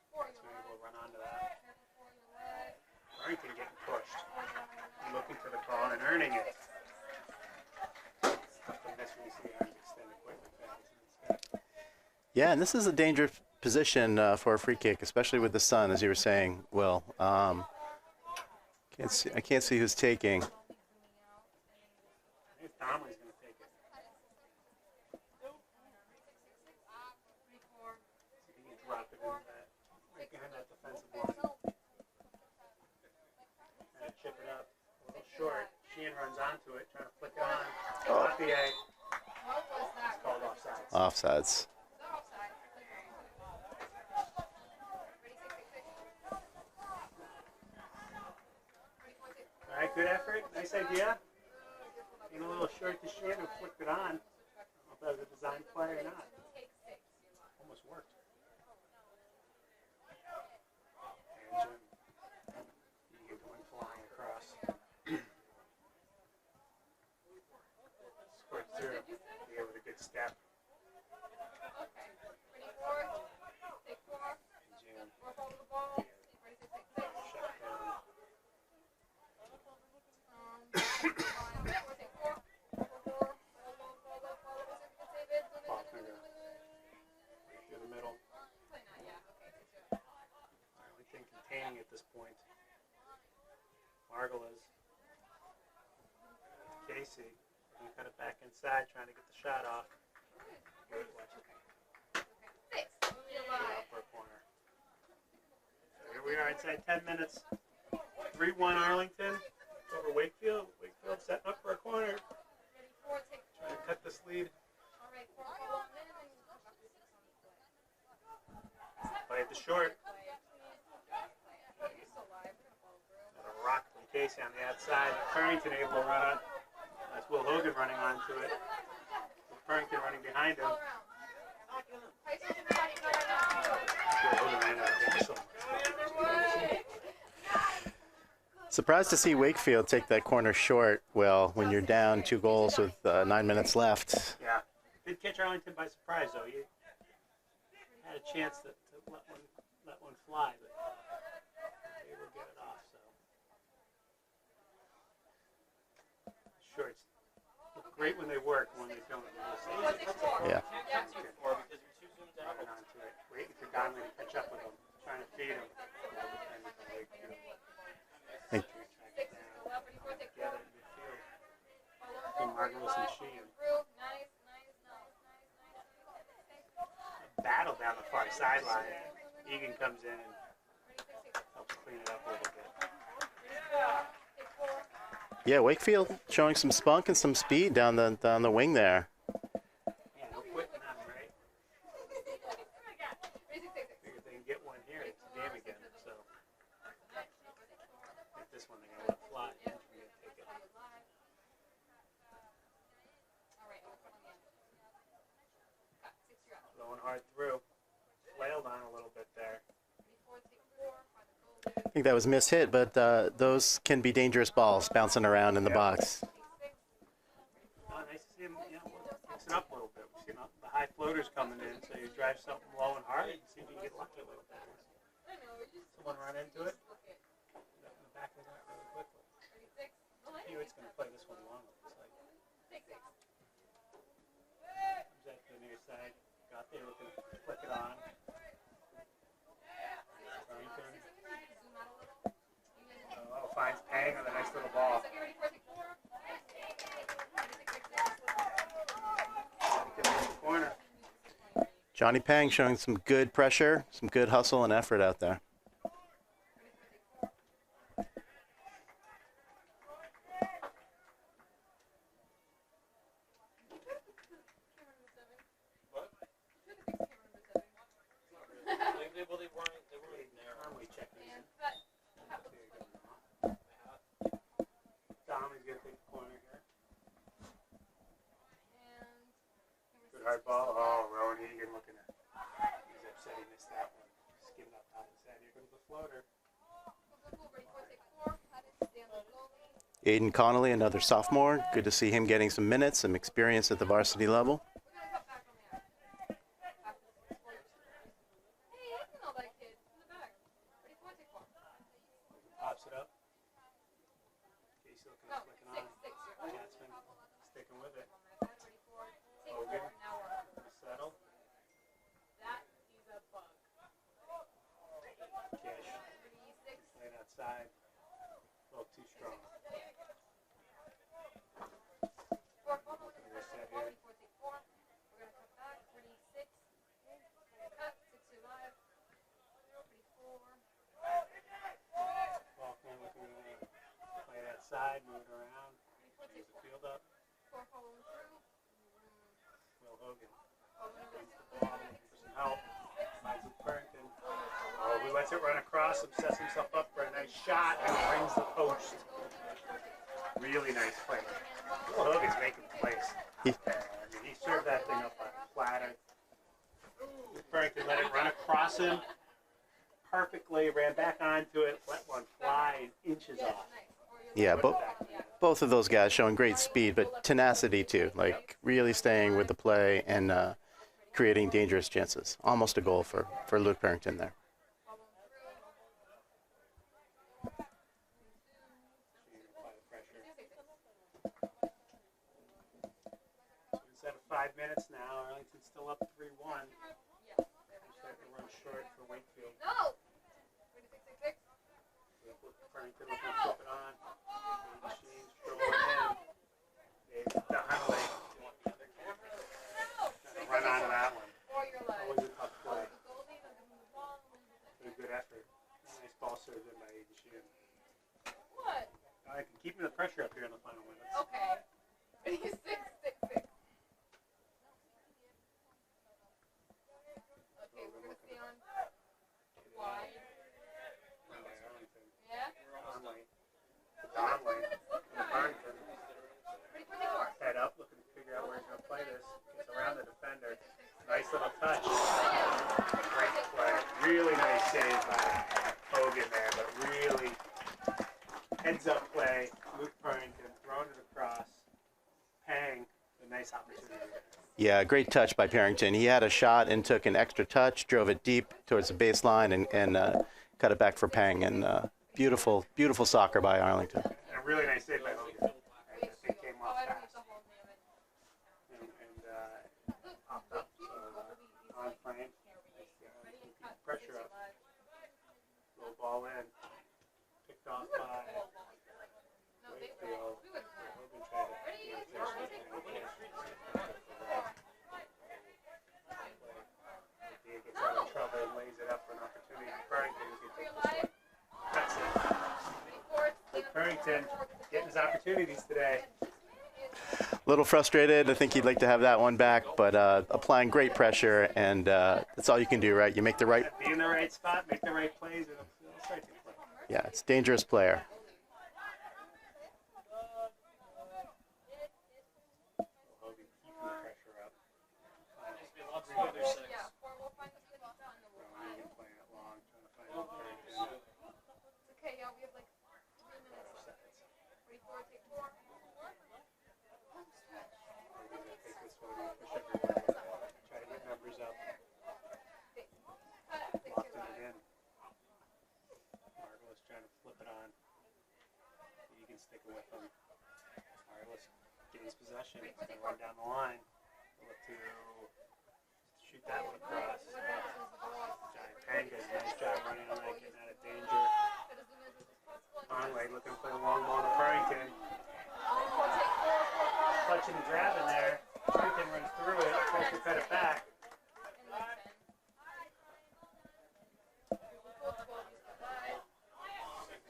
4, He's you're gonna go live. run onto that. 4, you're live. Farrington getting pushed. 4, you're live. Looking for the call and earning it. It's tough to miss when you see arms extended quickly fast. Yeah, and this is a dangerous position for a free kick, especially with the sun, as you were saying, Will. I can't see who's taking. I think Donnelly's gonna take it. He can drop it into that, right behind that defensive line. And chip it up. A little short. Sheehan runs onto it, trying to flick it on. Got the egg. What was that? Called offside. Offsides. Is that offside? Good effort. Nice idea. Being a little short to Shan who flipped it on. I don't know if that was a design play or not. Almost worked. And Jim. Egan going flying across. Scored through. Yeah, with a good step. Jim. Shut down. Faulkner through the middle. Arlington containing at this point. Margolis. Casey. He cut it back inside, trying to get the shot off. Good, watch it. Upper corner. So here we are inside 10 minutes. 3-1 Arlington over Wakefield. Wakefield setting up for a corner. Trying to cut this lead. Played the short. Got a rock from Casey on the outside. Farrington able to run on. That's Will Hogan running onto it. Farrington running behind him. Will Hogan ran out of whistle. Surprised to see Wakefield take that corner short, Will, when you're down 2 goals with 9 minutes left. Yeah. Did catch Arlington by surprise, though. He had a chance to let one fly, but they will get it off. So shorts look great when they work. When they don't, Yeah. running onto it, waiting for Donnelly to catch up with him, trying to feed him. Think- Margolis and Sheehan. Battle down the far sideline. Egan comes in and helps clean it up a little bit. Yeah, Wakefield showing some spunk and some speed down the wing there. Yeah, no quitting on him, right? Figure if they can get one here, it's a game again. So I think this one they're gonna let fly. Take it. Going hard through. Flailed on a little bit there. I think that was mishit, but those can be dangerous balls bouncing around in the box. Oh, nice to see him, mixing up a little bit. We've seen the high floaters coming in, so you drive something low and hard, and see if you can get lucky a little bit. Someone run into it. Got in the back of the net really quickly. Hewitt's going to play this one long, it looks like. Comes out to the near side. Got there, looking to flick it on. Farrington. Oh, finds Pang on a nice little ball. Corner. Johnny Pang showing some good pressure, some good hustle and effort out there. Dom is going to take the corner here. Good hard ball. Oh, Rowan Egan looking at. He's upset he missed that one. Just giving up top of his head. Here comes the floater. Aiden Connolly, another sophomore. Good to see him getting some minutes, some experience at the varsity level. Pops it up. Casey looking at flicking on. Gatsman sticking with it. Hogan. Settle. Kish. Right outside. A little too strong. Looking to reset here. Faulkner looking to play that side, move it around. Moves the field up. Will Hogan. Brings the ball for some help. Finds Luke Farrington. Oh, he lets it run across him, sets himself up for a nice shot, and rings the post. Really nice play. Will Hogan's making plays. He- He served that thing up on a platter. Burrington let it run across him perfectly, ran back onto it, let one fly inches off. Yeah, both of those guys showing great speed, but tenacity too. Like really staying with the play and creating dangerous chances. Almost a goal for Luke Barrington there. Instead of 5 minutes now, Arlington's still up 3-1. They're starting to run short for Wakefield. No. Burrington looking to flip it on. Machine's throwing in. Donnelly. Run onto that one. Always a tough play. But a good effort. Nice ball served in by Aiden Sheehan. What? I can keep the pressure up here in the final minutes. Okay. He's 6'6". Okay, we're gonna stay on wide. Run by Arlington. Yeah. Donnelly. Donnelly. Burrington. Head up, looking to figure out where he's going to play this. Gets around the defender. Nice little touch. Great play. Really nice save by Hogan there, but really heads up play. Luke Burrington throwing it across. Pang. A nice opportunity. Yeah, great touch by Barrington. He had a shot and took an extra touch, drove it deep towards the baseline, and cut it back for Pang. And beautiful, beautiful soccer by Arlington. And a really nice save by Hogan. I think came off fast. And popped up. So on frame. Keep the pressure up. Low ball in. Picked off by Wakefield. Hogan tried to gets out of trouble and lays it up for an opportunity. Burrington can take this one. That's it. Luke Burrington getting his opportunities today. A little frustrated. I think he'd like to have that one back, but applying great pressure, and that's all you can do, right? You make the right. Be in the right spot, make the right plays, and it'll start to play. Yeah, it's a dangerous player. Hogan keeping the pressure up. Hogan playing it long, trying to find Burrington. Okay, yeah, we have like 3 minutes. Ready for it? Take 4. Take this one, push everywhere. Try to get numbers up. Lofting it in. Margolis trying to flip it on. You can stick it with him. Margolis gains possession. He's going to run down the line. Look to shoot that one across. Giant Pang does a nice job running on that, getting out of danger. Conway looking for the long ball to Burrington. Clutching and grabbing there. Burrington runs through it, tries to cut it back.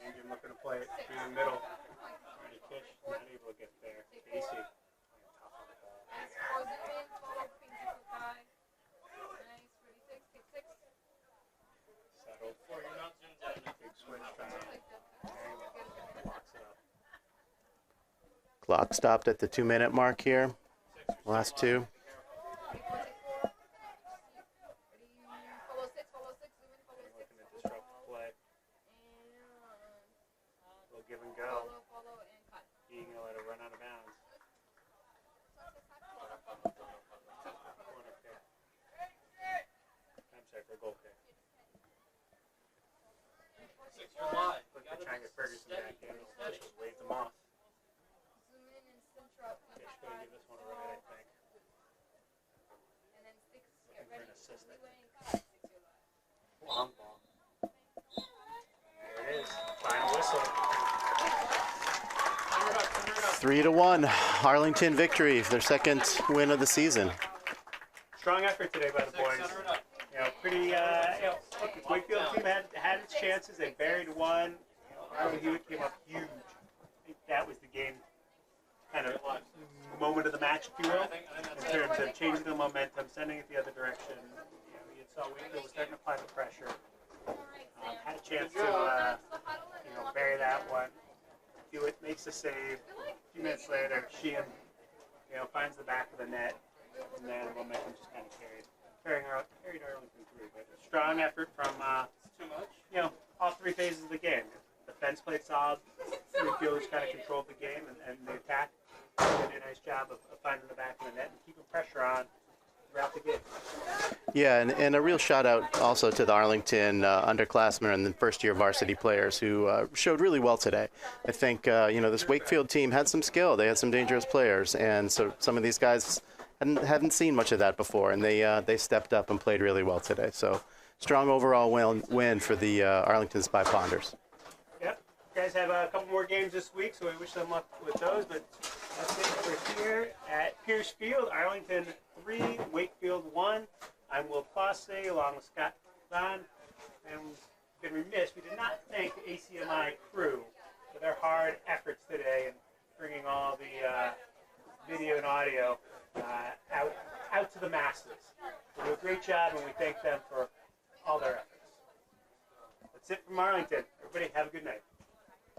Engine looking to play it through the middle. Trying to kick, not able to get there. Casey playing tough on the ball. Settled. Big switch trying to blocks it up. Clock stopped at the 2-minute mark here. Last two. Looking to disrupt the play. We'll give and go. Being able to run out of bounds. Corner kick. I'm sorry, for a goal kick. Look to try and get Ferguson back in. Just waved them off. Fish going to give this one a ride, I think. Looking for an assist, I think. Long ball. There it is. Final whistle. 3-1, Arlington victory, their second win of the season. Strong effort today by the boys. You know, pretty. Look, the Wakefield team had its chances. They buried one. Arlen Hewitt came up huge. I think that was the game, kind of moment of the match, if you will, in terms of changing the momentum, sending it the other direction. You know, you saw Wakefield was starting to apply the pressure. Had a chance to, bury that one. Hewitt makes the save. A few minutes later, Sheehan, finds the back of the net, and then momentum just kind of carried Arlington through. But a strong effort from Too much? all three phases of the game. Defense played solid. Three fielders kind of controlled the game, and the attack did a nice job of finding the back of the net and keeping pressure on throughout the game. Yeah, and a real shout out also to the Arlington underclassmen and the first year varsity players who showed really well today. I think this Wakefield team had some skill. They had some dangerous players, and so some of these guys hadn't seen much of that before, and they stepped up and played really well today. So strong overall win for the Arlington Spy Ponders. Yep. You guys have a couple more games this week, so we wish them luck with those. But that's it for here at Pierce Field. Arlington 3, Wakefield 1. I'm Will Fosse, along with Scott Vaughn. And we've been remiss. We did not thank the ACMi crew for their hard efforts today in bringing all the video and audio out to the masses. They do a great job, and we thank them for all their efforts. That's it from Arlington. Everybody have a good night.